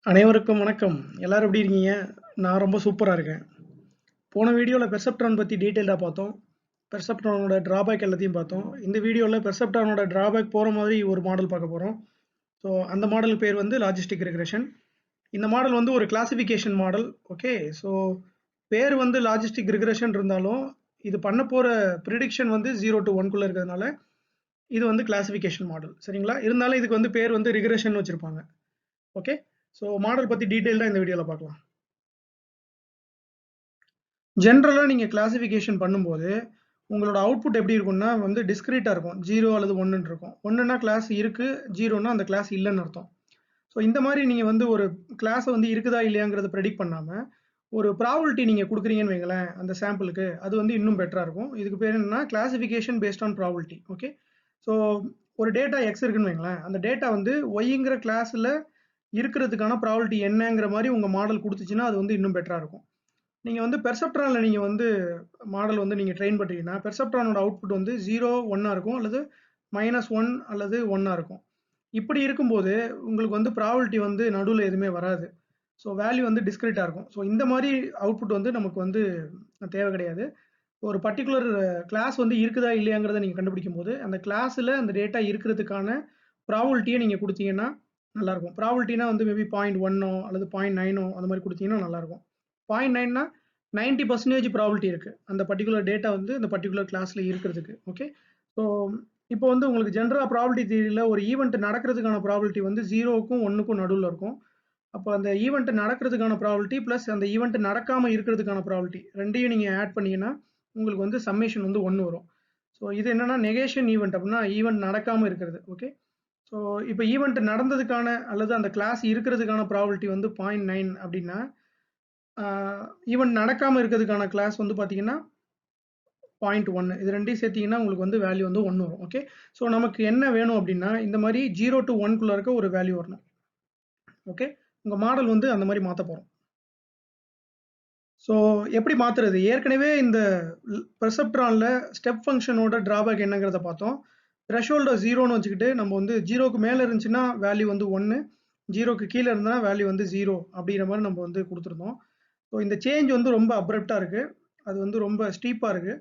அனைவருக்கும் வணக்கம். எல்லாரும் எப்படி இருக்கீங்க? நான் ரொம்ப சூப்பரா இருக்கேன். போன வீடியோல பெர்செப்ட்ரான் பத்தி டீட்டெயில்டா பார்த்தோம். பெர்செப்ட்ரானோட டிராபேக் எல்லாத்தையும் பார்த்தோம். இந்த வீடியோல பெர்செப்ட்ரானோட டிராபேக் போற மாதிரி ஒரு மாடல் பார்க்க போறோம். ஸோ அந்த மாடல் பேர் வந்து லாஜிஸ்டிக் ரெக்ரெஷன். இந்த மாடல் வந்து ஒரு கிளாசிஃபிகேஷன் மாடல். ஓகே. ஸோ பேர் வந்து லாஜிஸ்டிக் ரெக்ரெஷன் இருந்தாலும், இது பண்ண போற ப்ரிடிக்ஷன் வந்து 0 to 1 இருக்கிறதுனால, இது வந்து கிளாசிஃபிகேஷன் மாடல். சரிங்களா? இருந்தாலும் இதுக்கு வந்து பேர் வந்து ரிக்ரெஷன் வச்சிருப்பாங்க. ஓகே. ஸோ மாடல் பத்தி டீட்டெயில்டா இந்த வீடியோல பார்க்கலாம். ஜென்ரலா நீங்க கிளாசிஃபிகேஷன் பண்ணும்போது, உங்களோட அவுட்புட் எப்படி இருக்கும்னா வந்து டிஸ்க்ரீட்டா இருக்கும். 0 அல்லது 1ன்னு இருக்கும். 1ன்னா கிளாஸ் இருக்கு, 0ன்னா அந்த கிளாஸ் இல்லன்னு அர்த்தம். ஸோ இந்த மாரி நீங்க வந்து ஒரு கிளாஸ வந்து இருக்குதா இல்லையாங்கிறத பிரெடிக்ட் பண்ணாம, ஒரு ப்ராபபிலிட்டி நீங்க குடுக்குறீங்கன்னு வைங்களேன், அந்த சாம்பிளுக்கு, அது வந்து இன்னும் பெட்டரா இருக்கும். இதுக்கு பேர் என்னன்னா classification based on probability. Okay. So ஒரு டேட்டா X இருக்குன்னு வைங்களேன், அந்த டேட்டா வந்து Yங்கிற கிளாஸ்ல இருக்கிறதுக்கான ப்ராபபிலிட்டி என்னங்கிற மாரி உங்க மாடல் குடுத்துச்சுன்னா, அது வந்து இன்னும் பெட்டரா இருக்கும். நீங்க வந்து பெர்செப்ட்ரான்ல நீங்க வந்து மாடல் வந்து நீங்க ட்ரெயின் பண்றீங்கன்னா, பெர்செப்ட்ரானோட அவுட்புட் வந்து 0, 1ஆ இருக்கும் அல்லது -1 அல்லது 1ஆ இருக்கும். இப்படி இருக்கும்போது, உங்களுக்கு வந்து ப்ராபபிலிட்டி வந்து நடுவுல எதுவுமே வராது. ஸோ வேல்யூ வந்து டிஸ்க்ரீட்டா இருக்கும். ஸோ இந்த மாரி அவுட்புட் வந்து நமக்கு வந்து தேவை கிடையாது. ஒரு பர்ட்டிகுலர் கிளாஸ் வந்து இருக்குதா இல்லையாங்கிறத நீங்க கண்டுபிடிக்கும்போது, அந்த கிளாஸ்ல அந்த டேட்டா இருக்கிறதுக்கான ப்ராபபிலிட்டிய நீங்க குடுத்தீங்கன்னா நல்லாருக்கும். ப்ராபபிலிட்டினா வந்து மேபி 0.1ஓ அல்லது 0.9ஓ அந்த மாரி குடுத்தீங்கன்னா நல்லாருக்கும். 0.9னா 90% ப்ராபபிலிட்டி இருக்கு. அந்த பர்ட்டிகுலர் டேட்டா வந்து அந்த பர்ட்டிகுலர் கிளாஸ்ல இருக்கிறதுக்கு. ஓகே. ஸோ இப்போ வந்து உங்களுக்கு ஜெனரலா ப்ராபபிலிட்டி தியரில ஒரு ஈவென்ட் நடக்கிறதுக்கான ப்ராபபிலிட்டி வந்து 0க்கும் 1க்கும் நடுவுல இருக்கும். அப்போ அந்த ஈவென்ட் நடக்கிறதுக்கான ப்ராபபிலிட்டி பிளஸ் அந்த ஈவென்ட் நடக்காம இருக்கிறதுக்கான ப்ராபபிலிட்டி 2யும் நீங்க ஆட் பண்ணீங்கன்னா, உங்களுக்கு வந்து சம்மேஷன் வந்து 1 வரும். ஸோ இது என்னன்னா நெகேஷன் ஈவென்ட் அப்படின்னா ஈவென்ட் நடக்காம இருக்கிறது. ஓகே. ஸோ இப்போ ஈவென்ட் நடந்ததுக்கான அல்லது அந்த கிளாஸ் இருக்கிறதுக்கான ப்ராபபிலிட்டி வந்து 0.9 அப்படின்னா, ஈவென்ட் நடக்காம இருக்கிறதுக்கான கிளாஸ் வந்து பார்த்தீங்கன்னா 0.1 இது 2யும் சேர்த்தீங்கன்னா உங்களுக்கு வந்து வேல்யூ வந்து 1 வரும். ஓகே. ஸோ நமக்கு என்ன வேணும் அப்படின்னா, இந்த மாரி 0 to 1க்குள்ள இருக்க ஒரு வேல்யூ வரணும். ஓகே. உங்க மாடல் வந்து அந்த மாரி மாத்த போறோம். ஸோ எப்படி மாத்துறது? ஏற்கனவே இந்த பெர்செப்ட்ரான்ல ஸ்டெப் ஃபங்ஷனோட டிராபேக் என்னங்கிறத பார்த்தோம். த்ரெஷோல்ட 0ன்னு வச்சுக்கிட்டு நம்ம வந்து 0க்கு மேல இருந்துச்சுன்னா வேல்யூ வந்து 1, 0க்கு கீழ இருந்தா வேல்யூ வந்து 0 அப்படிங்கிற மாரி நம்ம வந்து குடுத்துருந்தோம். ஸோ இந்த சேஞ்ச் வந்து ரொம்ப அப்ரப்ட்டா இருக்கு. அது வந்து ரொம்ப ஸ்டீப்பா இருக்கு.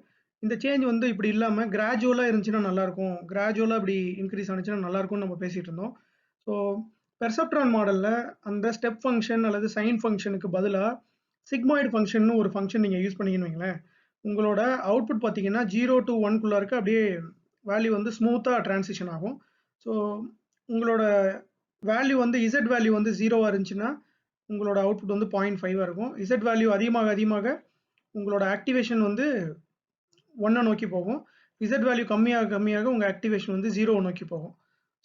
இந்த சேஞ்ச் வந்து இப்படி இல்லாம கிராஜுவலா இருந்துச்சுன்னா நல்லாருக்கும். கிராஜுவலா இப்படி இன்கிரீஸ் ஆனுச்சுன்னா நல்லாருக்கும்னு நம்ம பேசிட்டு இருந்தோம். ஸோ பெர்செப்ட்ரான் மாடல்ல அந்த ஸ்டெப் ஃபங்ஷன் அல்லது சைன் ஃபங்ஷனுக்கு பதிலா சிக்மாய்டு ஃபங்ஷன்னு ஒரு ஃபங்ஷன் நீங்க யூஸ் பண்ணீங்கன்னு வைங்களேன், உங்களோட அவுட்புட் பார்த்தீங்கன்னா 0 to 1க்குள்ள இருக்க அப்படியே வேல்யூ வந்து ஸ்மூத்தா டிரான்சிஷன் ஆகும். ஸோ உங்களோட வேல்யூ வந்து இசட் வேல்யூ வந்து 0வா இருந்துச்சுன்னா, உங்களோட அவுட்புட் வந்து 0.5ஆ இருக்கும். இசட் வேல்யூ அதிகமாக அதிகமாக உங்களோட ஆக்டிவேஷன் வந்து 1 நோக்கி போகும். இசட் வேல்யூ கம்மியாக கம்மியாக உங்க ஆக்டிவேஷன் வந்து 0வ நோக்கி போகும்.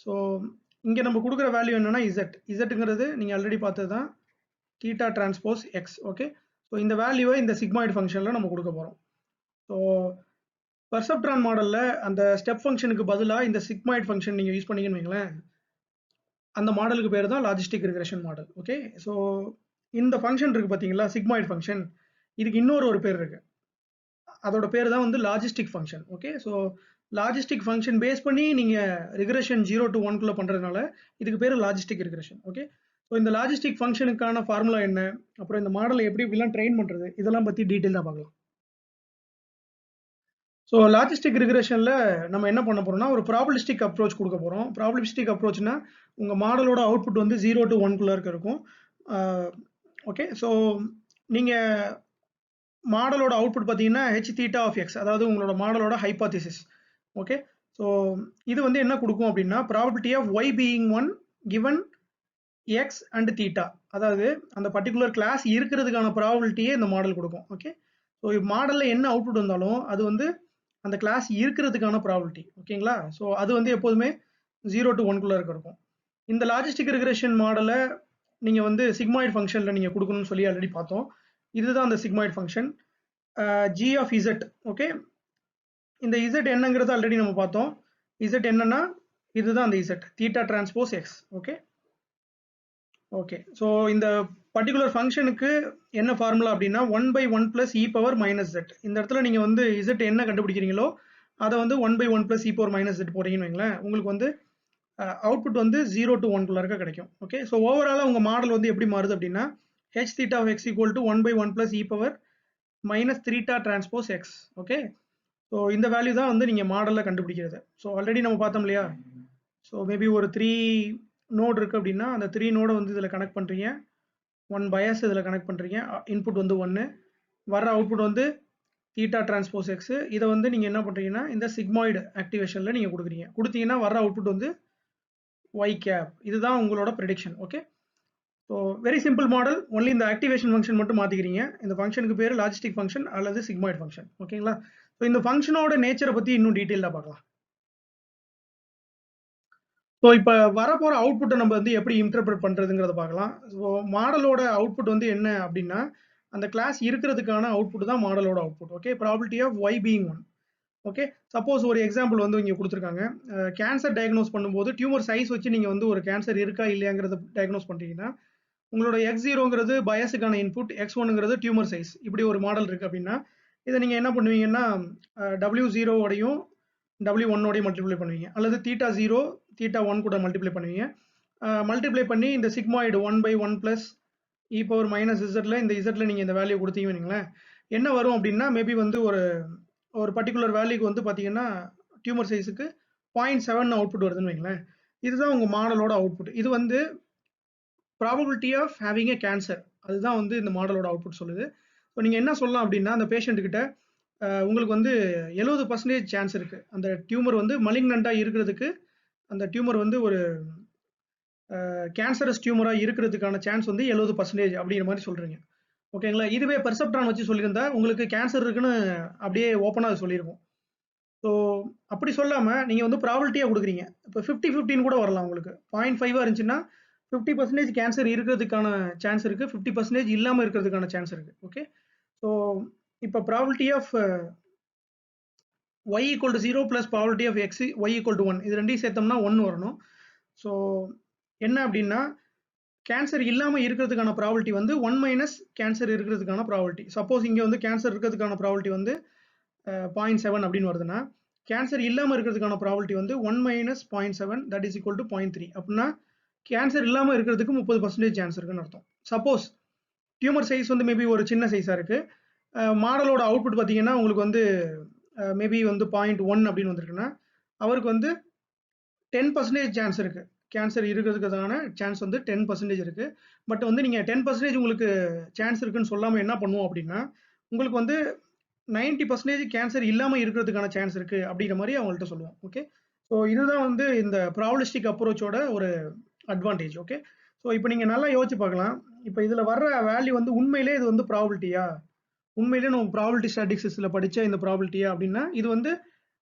ஸோ இங்க நம்ம குடுக்குற வேல்யூ என்னன்னா இசட். இசட்ங்கிறது நீங்க ஆல்ரெடி பார்த்தது தான். Theta transpose X. Okay. So இந்த வேல்யூவை இந்த சிக்மாய்டு ஃபங்ஷன்ல நம்ம கொடுக்க போறோம். ஸோ பெர்செப்ட்ரான் மாடல்ல அந்த ஸ்டெப் ஃபங்ஷனுக்கு பதிலா இந்த சிக்மாய்டு ஃபங்ஷன் நீங்க யூஸ் பண்ணீங்கன்னு வைங்களேன், அந்த மாடலுக்கு பேர் தான் logistic regression model. Okay. So இந்த ஃபங்ஷன் இருக்கு பார்த்தீங்களா, சிக்மாய்டு ஃபங்ஷன். இதுக்கு இன்னொரு ஒரு பேர் இருக்கு. அதோட பேர் தான் வந்து logistic function. Okay. So logistic function base பண்ணி நீங்க ரிக்ரெஷன் 0 to 1க்குள்ள பண்றதுனால இதுக்கு பேரு லாஜிஸ்டிக் ரெக்ரெஷன். ஓகே. ஸோ இந்த லாஜிஸ்டிக் ஃபங்ஷனுக்கான ஃபார்முலா என்ன? அப்புறம் இந்த மாடலை எப்படி எப்படிலாம் ட்ரெயின் பண்றது? இதெல்லாம் பத்தி டீட்டெயிலா பார்க்கலாம். ஸோ லாஜிஸ்டிக் ரிக்ரெஷன்ல நம்ம என்ன பண்ண போறோம்னா, ஒரு ப்ராபபிலிஸ்டிக் அப்ரோச் குடுக்க போறோம். ப்ராபபிலிஸ்டிக் அப்ரோச்னா, உங்க மாடலோட அவுட்புட் வந்து 0 to 1க்குள்ள இருக்கும். ஆ ஓகே. ஸோ நீங்க மாடலோட அவுட்புட் பார்த்தீங்கன்னா, h தீட்டா ஆஃப் x அதாவது உங்களோட மாடலோட ஹைப்போதீசிஸ். ஓகே. ஸோ இது வந்து என்ன குடுக்கும் அப்டின்னா, probability of y being 1 given x and theta. அதாவது அந்த பர்ட்டிகுலர் கிளாஸ் இருக்கிறதுக்கான ப்ராபபிலிட்டியே இந்த மாடல் குடுக்கும். ஓகே. ஸோ மாடல்ல என்ன அவுட்புட் வந்தாலும், அது வந்து அந்த கிளாஸ் இருக்கிறதுக்கான ப்ராபபிலிட்டி. ஓகேங்களா? ஸோ அது வந்து எப்போதுமே 0 to 1க்குள்ள இருக்கும். இந்த லாஜிஸ்டிக் ரிக்ரெஷன் மாடல நீங்க வந்து சிக்மாய்டு ஃபங்ஷன்ல நீங்க குடுக்கணும்னு சொல்லி ஆல்ரெடி பார்த்தோம். இதுதான் அந்த sigmoid function. g of z. Okay. இந்த z என்னங்கிறது ஆல்ரெடி நம்ம பார்த்தோம். z என்னன்னா இதுதான் அந்த z. Theta transpose x. Okay. Okay. So இந்த பர்ட்டிகுலர் ஃபங்ஷனுக்கு என்ன ஃபார்முலா அப்படின்னா 1/1 plus e power minus z. இந்த இடத்துல நீங்க வந்து z என்ன கண்டுபிடிக்கிறீங்களோ, அதை வந்து 1/1 plus e power minus z போடுறீங்கன்னு வைங்களேன், உங்களுக்கு வந்து அவுட்புட் வந்து 0 to 1 இருக்க கிடைக்கும். ஓகே, ஸோ ஓவராலாக உங்கள் மாடல் வந்து எப்படி மாறுது அப்படின்னா h theta of x equal to 1/1 plus e power minus 3 transpose x. Okay, so இந்த வேல்யூ தான் வந்து நீங்கள் மாடலில் கண்டுபிடிக்கிறது. ஸோ ஆல்ரெடி நம்ம பார்த்தோம் இல்லையா, ஸோ மேபி ஒரு 3 நோடு இருக்குது அப்படின்னா அந்த 3 நோடை வந்து இதில் கனெக்ட் பண்ணுறீங்க, 1 bias இதில் கனெக்ட் பண்ணுறீங்க, இன்புட் வந்து 1, வர அவுட்புட் வந்து தீட்டா டிரான்ஸ்போஸ் எக்ஸ். இதை வந்து நீங்கள் என்ன பண்ணுறீங்கன்னா இந்த சிக்மாய்டு ஆக்டிவேஷனில் நீங்கள் கொடுக்குறீங்க, கொடுத்தீங்கன்னா வர அவுட்புட் வந்து ஒய் கேப். இதுதான் உங்களோட prediction. Okay, so very simple model, only இந்த ஆக்டிவேஷன் ஃபங்க்ஷன் மட்டும் மாற்றிக்கிறீங்க. இந்த ஃபங்க்ஷனுக்கு பேர் லாஜிஸ்டிக் ஃபங்க்ஷன் அல்லது சிக்மாய்டு ஃபங்க்ஷன். ஓகேங்களா, ஸோ இந்த ஃபங்க்ஷனோட நேச்சரை பற்றி இன்னும் டீட்டெயிலாக பார்க்கலாம். ஸோ இப்போ வரப்போகிற அவுட்புட்டை நம்ம வந்து எப்படி இன்டர்பிரட் பண்ணுறதுங்கிறத பார்க்கலாம். ஸோ மாடலோட அவுட்புட் வந்து என்ன அப்படின்னா அந்த கிளாஸ் இருக்கிறதுக்கான அவுட்புட் தான் மாடலோட output. Okay, probability of y being 1. Okay, suppose ஒரு எக்ஸாம்பிள் வந்து இங்கே கொடுத்துருக்காங்க, கேன்சர் டயக்னோஸ் பண்ணும்போது டியூமர் சைஸ் வச்சு நீங்கள் வந்து ஒரு கேன்சர் இருக்கா இல்லையாங்கிறத டயக்னோஸ் பண்ணுறீங்கன்னா உங்களோட x0ங்கிறது பயாஸுக்கான இன்புட், x1ங்கிறது டியூமர் சைஸ். இப்படி ஒரு மாடல் இருக்குது அப்படின்னா இதை நீங்கள் என்ன பண்ணுவீங்கன்னா W0ஓடையும் W1ஓடையும் மல்டிப்ளை பண்ணுவீங்க, அல்லது θ0 θ1 கூட மல்டிப்ளை பண்ணுவீங்க. மல்டிப்ளை பண்ணி இந்த sigmoid 1/1 plus e power minus இசட்ல இந்த இசட்ல நீங்கள் இந்த வேல்யூ கொடுத்தீங்கன்னு என்ன வரும் அப்படின்னா மேபி வந்து ஒரு பர்டிகுலர் வேல்யூக்கு வந்து பார்த்தீங்கன்னா டியூமர் சைஸுக்கு 0.7 அவுட்புட் வருதுன்னு வைங்களேன். இதுதான் உங்கள் மாடலோட அவுட்புட். இது வந்து probability of having a cancer, அதுதான் வந்து இந்த மாடலோட அவுட்புட் சொல்லுது. ஸோ நீங்கள் என்ன சொல்லலாம் அப்படின்னா அந்த பேஷண்ட்டுக்கிட்ட உங்களுக்கு வந்து 70% சான்ஸ் இருக்குது அந்த டியூமர் வந்து மலிக்னண்ட்டாக இருக்கிறதுக்கு, அந்த டியூமர் வந்து ஒரு கேன்சரஸ் டியூமராக இருக்கிறதுக்கான சான்ஸ் வந்து 70% அப்படிங்கிற மாதிரி சொல்கிறீங்க. ஓகேங்களா, இதுவே பெர்செப்ட்ரான் வச்சு சொல்லியிருந்தா உங்களுக்கு கேன்சர் இருக்குன்னு அப்படியே ஓப்பனாக சொல்லியிருக்கும். ஸோ அப்படி சொல்லாமல் நீங்கள் வந்து ப்ராபபிலிட்டியாக கொடுக்குறீங்க. இப்போ 50-15 கூட வரலாம். உங்களுக்கு 0.5 இருந்துச்சுன்னா 50% கேன்சர் இருக்கிறதுக்கான சான்ஸ் இருக்குது, 50% இல்லாமல் இருக்கிறதுக்கான சான்ஸ் இருக்குது. ஓகே, ஸோ இப்போ probability of y = 0 plus probability of x y = 1 இது ரெண்டையும் சேர்த்தோம்னா 1 வரணும். ஸோ என்ன அப்படின்னா கேன்சர் இல்லாமல் இருக்கிறதுக்கான ப்ராபபிலிட்டி வந்து 1 மைனஸ் கேன்சர் இருக்கிறதுக்கான ப்ராபபிலிட்டி. சப்போஸ் இங்கே வந்து கேன்சர் இருக்கிறதுக்கான ப்ராபபிலிட்டி வந்து 0.7 அப்படின்னு வருதுன்னா கேன்சர் இல்லாமல் இருக்கிறதுக்கான ப்ராபபிலிட்டி வந்து 1 minus 0.7 that is equal to 0.3. அப்படின்னா கேன்சர் இல்லாமல் இருக்கிறதுக்கு 30% சான்ஸ் இருக்குன்னு அர்த்தம். சப்போஸ் டியூமர் சைஸ் வந்து மேபி ஒரு சின்ன சைஸாக இருக்குது, மாடலோட அவுட்புட் பார்த்தீங்கன்னா உங்களுக்கு வந்து மேபி வந்து 0.1 அப்படின்னு வந்திருக்குன்னா அவருக்கு வந்து 10% சான்ஸ் இருக்குது, கேன்சர் இருக்கிறதுக்கான சான்ஸ் வந்து 10% இருக்குது. பட் வந்து நீங்கள் 10% உங்களுக்கு சான்ஸ் இருக்குன்னு சொல்லாமல் என்ன பண்ணுவோம் அப்படின்னா உங்களுக்கு வந்து 90% கேன்சர் இல்லாமல் இருக்கிறதுக்கான சான்ஸ் இருக்குது அப்படிங்கிற மாதிரி அவங்கள்ட்ட சொல்லுவோம். ஓகே, ஸோ இதுதான் வந்து இந்த ப்ராபபிலிஸ்டிக் அப்ரோச்சோட ஒரு அட்வான்டேஜ். ஓகே, ஸோ இப்போ நீங்கள் நல்லா யோசிச்சு பார்க்கலாம், இப்போ இதில் வர்ற வேல்யூ வந்து உண்மையிலே இது வந்து ப்ராபபிலிட்டியா, உண்மையிலே நம்ம ப்ராபபிலிட்டி ஸ்டாட்டிஸ்டிக்ஸில் படித்த இந்த ப்ராபபிலிட்டியா அப்படின்னா இது வந்து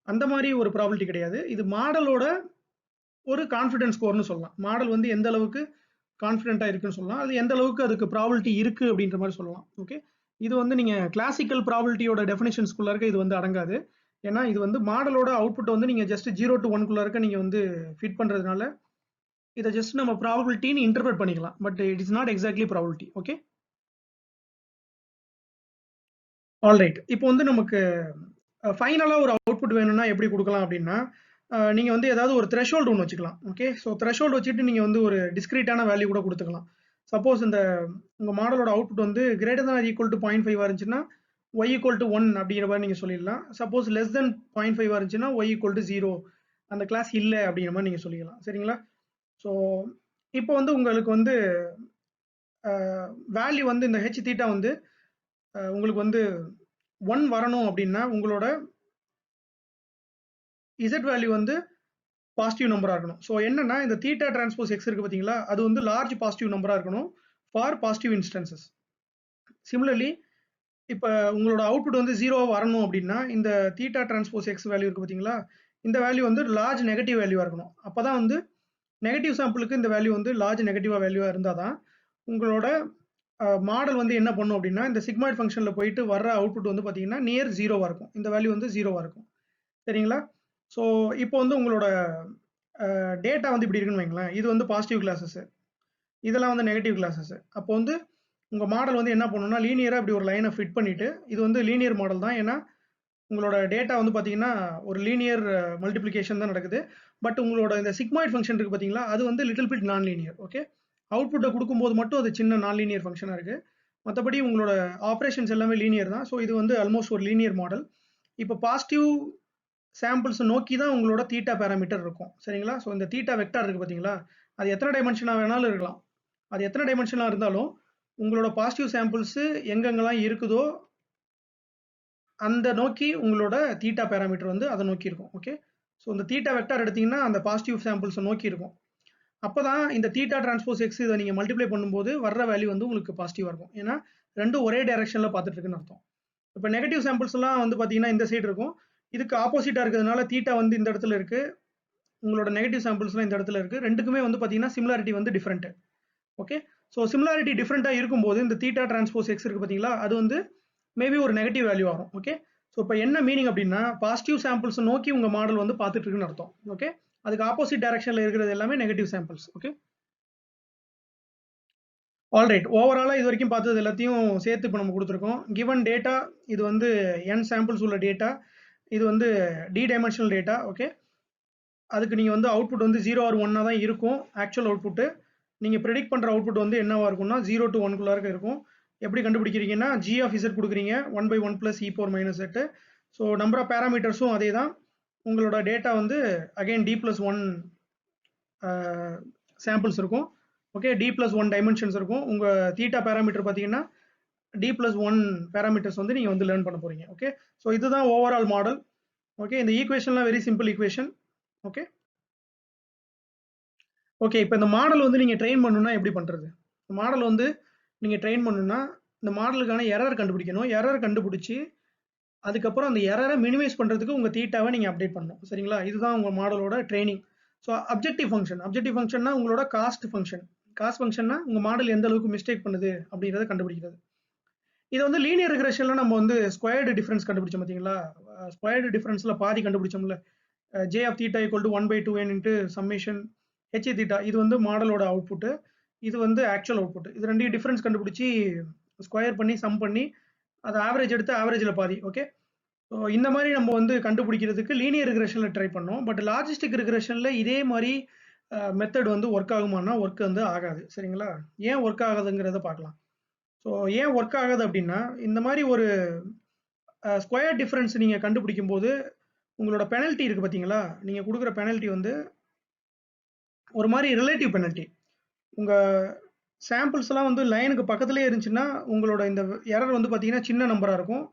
அந்த மாதிரி ஒரு ப்ராபபிலிட்டி கிடையாது. இது மாடலோட ஒரு கான்ஃபிடன்ஸ் ஸ்கோர்னு சொல்லலாம். மாடல் வந்து எந்த அளவுக்கு கான்ஃபிடென்ட்டாக இருக்குன்னு சொல்லலாம், அது எந்த அளவுக்கு அதுக்கு ப்ராபபிலிட்டி இருக்குது அப்படின்ற மாதிரி சொல்லலாம். ஓகே, இது வந்து நீங்கள் கிளாசிக்கல் ப்ராபபிலிட்டியோட டெஃபினேஷன்ஸ்குள்ளே இருக்க இது வந்து அடங்காது. ஏன்னா இது வந்து மாடலோட அவுட்புட் வந்து நீங்கள் ஜஸ்ட் 0 to 1 இருக்க நீங்கள் வந்து ஃபிட் பண்ணுறதுனால இதை ஜஸ்ட் நம்ம ப்ராபபிலிட்டின்னு இன்டர்பிரட் பண்ணிக்கலாம், but it is not exactly probability. Okay, alright. இப்போ வந்து நமக்கு ஃபைனலாக ஒரு அவுட்புட் வேணும்னா எப்படி கொடுக்கலாம் அப்படின்னா நீங்கள் வந்து ஏதாவது ஒரு த்ரெஷோல்டு ஒன்று வச்சுக்கலாம். ஓகே, ஸோ த்ரெஷோல்டு வச்சுட்டு நீங்கள் வந்து ஒரு டிஸ்கிரீட்டான வேல்யூ கூட கொடுத்துக்கலாம். சப்போஸ் இந்த உங்கள் மாடலோட அவுட்புட் வந்து கிரேட்டர் தான் ஈக்குவல் டு 0.5 இருந்துச்சுன்னா y = 1 அப்படிங்கிற மாதிரி நீங்கள் சொல்லிடலாம். சப்போஸ் லெஸ் தென் 0.5 இருந்துச்சுன்னா y = 0, அந்த கிளாஸ் இல்லை அப்படிங்கிற மாதிரி நீங்கள் சொல்லிக்கலாம். சரிங்களா, ஸோ இப்போ வந்து உங்களுக்கு வந்து வேல்யூ வந்து இந்த h தீட்டா வந்து உங்களுக்கு வந்து 1 வரணும் அப்படின்னா உங்களோட z வேல்யூ வந்து பாசிட்டிவ் நம்பராக இருக்கணும். ஸோ என்னன்னா இந்த தீட்டா டிரான்ஸ்போஸ் எக்ஸ் இருக்குது பார்த்தீங்களா, அது வந்து லார்ஜ் பாசிட்டிவ் நம்பராக இருக்கணும் ஃபார் பாசிட்டிவ் இன்ஸ்டன்சஸ். சிமிலர்லி இப்போ உங்களோட அவுட்புட் வந்து 0 வரணும் அப்படின்னா இந்த தீட்டா டிரான்ஸ்போஸ் எக்ஸ் வேல்யூ இருக்குது பார்த்தீங்களா, இந்த வேல்யூ வந்து லார்ஜ் நெகட்டிவ் வேல்யூவாக இருக்கணும். அப்போ தான் வந்து நெகட்டிவ் சாம்பிளுக்கு இந்த வேல்யூ வந்து லார்ஜ் நெகட்டிவாக வேல்யூவாக இருந்தால் தான் உங்களோட மாடல் வந்து என்ன பண்ணும் அப்படின்னா இந்த சிக்மாய்ட் ஃபங்க்ஷனில் போயிட்டு வர்ற அவுட்புட் வந்து பார்த்தீங்கன்னா நியர் 0வாக இருக்கும், இந்த வேல்யூ வந்து 0வாக இருக்கும். சரிங்களா, ஸோ இப்போ வந்து உங்களோட டேட்டா வந்து இப்படி இருக்குன்னு வைங்களேன், இது வந்து பாசிட்டிவ் கிளாஸஸ், இதெல்லாம் வந்து நெகட்டிவ் கிளாஸஸ். அப்போ வந்து உங்கள் மாடல் வந்து என்ன பண்ணணும்னா லீனியராக இப்படி ஒரு லைனை ஃபிட் பண்ணிவிட்டு, இது வந்து லீனியர் மாடல் தான், ஏன்னா உங்களோட டேட்டா வந்து பார்த்தீங்கன்னா ஒரு லீனியர் மல்டிப்ளிகேஷன் தான் நடக்குது. பட் உங்களோட இந்த சிக்மாய்ட் ஃபங்க்ஷன் இருக்கு பார்த்தீங்களா, அது வந்து லிட்டில் பிட் நான் லீனியர். ஓகே, அவுட்புட்டை கொடுக்கும்போது மட்டும் அது சின்ன நான் லீனியர் ஃபங்க்ஷனாக இருக்குது. மற்றபடி உங்களோட ஆப்ரேஷன்ஸ் எல்லாமே லீனியர் தான். ஸோ இது வந்து ஆல்மோஸ்ட் ஒரு லீனியர் மாடல். இப்போ பாசிட்டிவ் சாம்பிள்ஸ் நோக்கி தான் உங்களோட தீட்டா பேராமீட்டர் இருக்கும். சரிங்களா? ஸோ இந்த தீட்டா வெக்டார் இருக்குது பார்த்தீங்களா, அது எத்தனை டைமென்ஷனாக வேணாலும் இருக்கலாம். அது எத்தனை டைமென்ஷனாக இருந்தாலும் உங்களோட பாசிட்டிவ் சாம்பிள்ஸு எங்கெங்கெல்லாம் இருக்குதோ அந்த நோக்கி உங்களோட தீட்டா பேராமீட்டர் வந்து அதை நோக்கி இருக்கும். ஓகே, ஸோ இந்த தீட்டா வெக்டார் எடுத்தீங்கன்னா அந்த பாசிட்டிவ் சாம்பிள்ஸை நோக்கி இருக்கும். அப்போ தான் இந்த தீட்டா டிரான்ஸ்போஸ் எக்ஸ் இதை நீங்கள் மல்டிப்ளை பண்ணும்போது வர்ற வேல்யூ வந்து உங்களுக்கு பாசிட்டிவாக இருக்கும். ஏன்னா ரெண்டும் ஒரே டைரக்ஷனில் பார்த்துட்டு இருக்குன்னு அர்த்தம். இப்போ நெகட்டிவ் சாம்பிள்ஸ்லாம் வந்து பார்த்தீங்கன்னா இந்த சைடு இருக்கும். இதுக்கு ஆப்போசிட்டாக இருக்கிறதுனால தீட்டா வந்து இந்த இடத்துல இருக்குது, உங்களோட நெகட்டிவ் சாம்பிள்ஸ்லாம் இந்த இடத்துல இருக்குது. ரெண்டுக்குமே வந்து பார்த்தீங்கன்னா சிமிலாரிட்டி வந்து டிஃப்ரெண்ட். ஓகே, ஸோ சிமிலாரிட்டி டிஃப்ரெண்ட்டாக இருக்கும்போது இந்த தீட்டா டிரான்ஸ்போஸ் எக்ஸ் இருக்குது பார்த்தீங்களா, அது வந்து மேபி ஒரு நெகட்டிவ் வேல்யூ ஆகும். ஓகே, ஸோ இப்போ என்ன மீனிங் அப்படின்னா பாசிட்டிவ் சாம்பிள்ஸ் நோக்கி உங்கள் மாடல் வந்து பார்த்துட்டு இருக்குன்னு அர்த்தம். ஓகே, அதுக்கு ஆப்போசிட் டைரக்ஷனில் இருக்கிறது எல்லாமே நெகட்டிவ் சாம்பிள்ஸ். ஓகே, ஆல்ரைட், ஓவராலாக இது வரைக்கும் பார்த்தது எல்லாத்தையும் சேர்த்து இப்போ நம்ம கொடுத்துருக்கோம். கிவன் டேட்டா இது வந்து n சாம்பிள்ஸ் உள்ள டேட்டா, இது வந்து டி டைமென்ஷனல் டேட்டா. ஓகே, அதுக்கு நீங்கள் வந்து அவுட்புட் வந்து 0 ஆர் 1 தான் இருக்கும். ஆக்சுவல் அவுட்புட்டு நீங்கள் ப்ரெடிக்ட் பண்ணுற அவுட்புட் வந்து என்னவா இருக்கும்னா 0 to 1 இருக்கும். எப்படி கண்டுபிடிக்கிறீங்கன்னா g of z கொடுக்குறீங்க 1/1 plus e power minus z. So number of பேராமீட்டர்ஸும் அதே தான். உங்களோட டேட்டா வந்து அகைன் d+1 சாம்பிள்ஸ் இருக்கும். ஓகே, d+1 டைமென்ஷன்ஸ் இருக்கும். உங்கள் தீட்டா பேராமீட்டர் பார்த்தீங்கன்னா d+1 பேராமீட்டர்ஸ் வந்து நீங்கள் வந்து லேர்ன் பண்ண போகிறீங்க. ஓகே, ஸோ இதுதான் ஓவரால் மாடல். ஓகே, இந்த ஈக்குவேஷன்லாம் very simple equation. Okay okay, இப்போ இந்த மாடல் வந்து நீங்கள் ட்ரெயின் பண்ணணும்னா எப்படி பண்ணுறது? மாடல் வந்து நீங்கள் ட்ரெயின் பண்ணணும்னா இந்த மாடலுக்கான எரர் கண்டுபிடிக்கணும். எரர் கண்டுபிடிச்சி அதுக்கப்புறம் அந்த எரரை மினிமைஸ் பண்ணுறதுக்கு உங்கள் தீட்டாவை நீங்கள் அப்டேட் பண்ணணும். சரிங்களா? இதுதான் உங்கள் மாடலோட ட்ரைனிங். ஸோ அப்ஜெக்டிவ் ஃபங்க்ஷன்னா உங்களோட காஸ்ட் ஃபங்க்ஷன். காஸ்ட் ஃபங்க்ஷன்னா உங்கள் மாடல் எந்த அளவுக்கு மிஸ்டேக் பண்ணுது அப்படிங்கிறத கண்டுபிடிக்கிறது. இது வந்து லீனியர் ரிக்ரெஷனில் நம்ம வந்து ஸ்கொயர்டு டிஃபரன்ஸ் கண்டுபிடிச்சோம் பார்த்தீங்களா? ஸ்கொயர்டு டிஃபரன்ஸில் பாதி கண்டுபிடிச்சோம்ல, j of theta equal to 1/2n into summation h theta. இது வந்து மாடலோட அவுட்புட்டு, இது வந்து ஆக்சுவல் அவுட்புட். இது ரெண்டையும் டிஃபரன்ஸ் கண்டுபிடிச்சி ஸ்கொயர் பண்ணி சம் பண்ணி அதை ஆவரேஜ் எடுத்து ஆவரேஜில் பாதி. ஓகே, ஸோ இந்த மாதிரி நம்ம வந்து கண்டுபிடிக்கிறதுக்கு லீனியர் ரிக்ரெஷனில் ட்ரை பண்ணோம். பட் லாஜிஸ்டிக் ரிக்ரெஷனில் இதே மாதிரி மெத்தட் வந்து ஒர்க் ஆகுமானா ஒர்க் வந்து ஆகாது. சரிங்களா? ஏன் ஒர்க் ஆகாதுங்கிறத பார்க்கலாம். ஸோ ஏன் ஒர்க் ஆகாது அப்படின்னா இந்த மாதிரி ஒரு ஸ்கொயர் டிஃபரன்ஸ் நீங்கள் கண்டுபிடிக்கும் போது உங்களோட பெனல்ட்டி இருக்குது பார்த்தீங்களா, நீங்கள் கொடுக்குற பெனல்ட்டி வந்து ஒரு மாதிரி ரிலேட்டிவ் பெனல்ட்டி. உங்கள் சாம்பிள்ஸ்லாம் வந்து லைனுக்கு பக்கத்துலேயே இருந்துச்சுன்னா உங்களோட இந்த எரர் வந்து பார்த்தீங்கன்னா சின்ன நம்பராக இருக்கும்,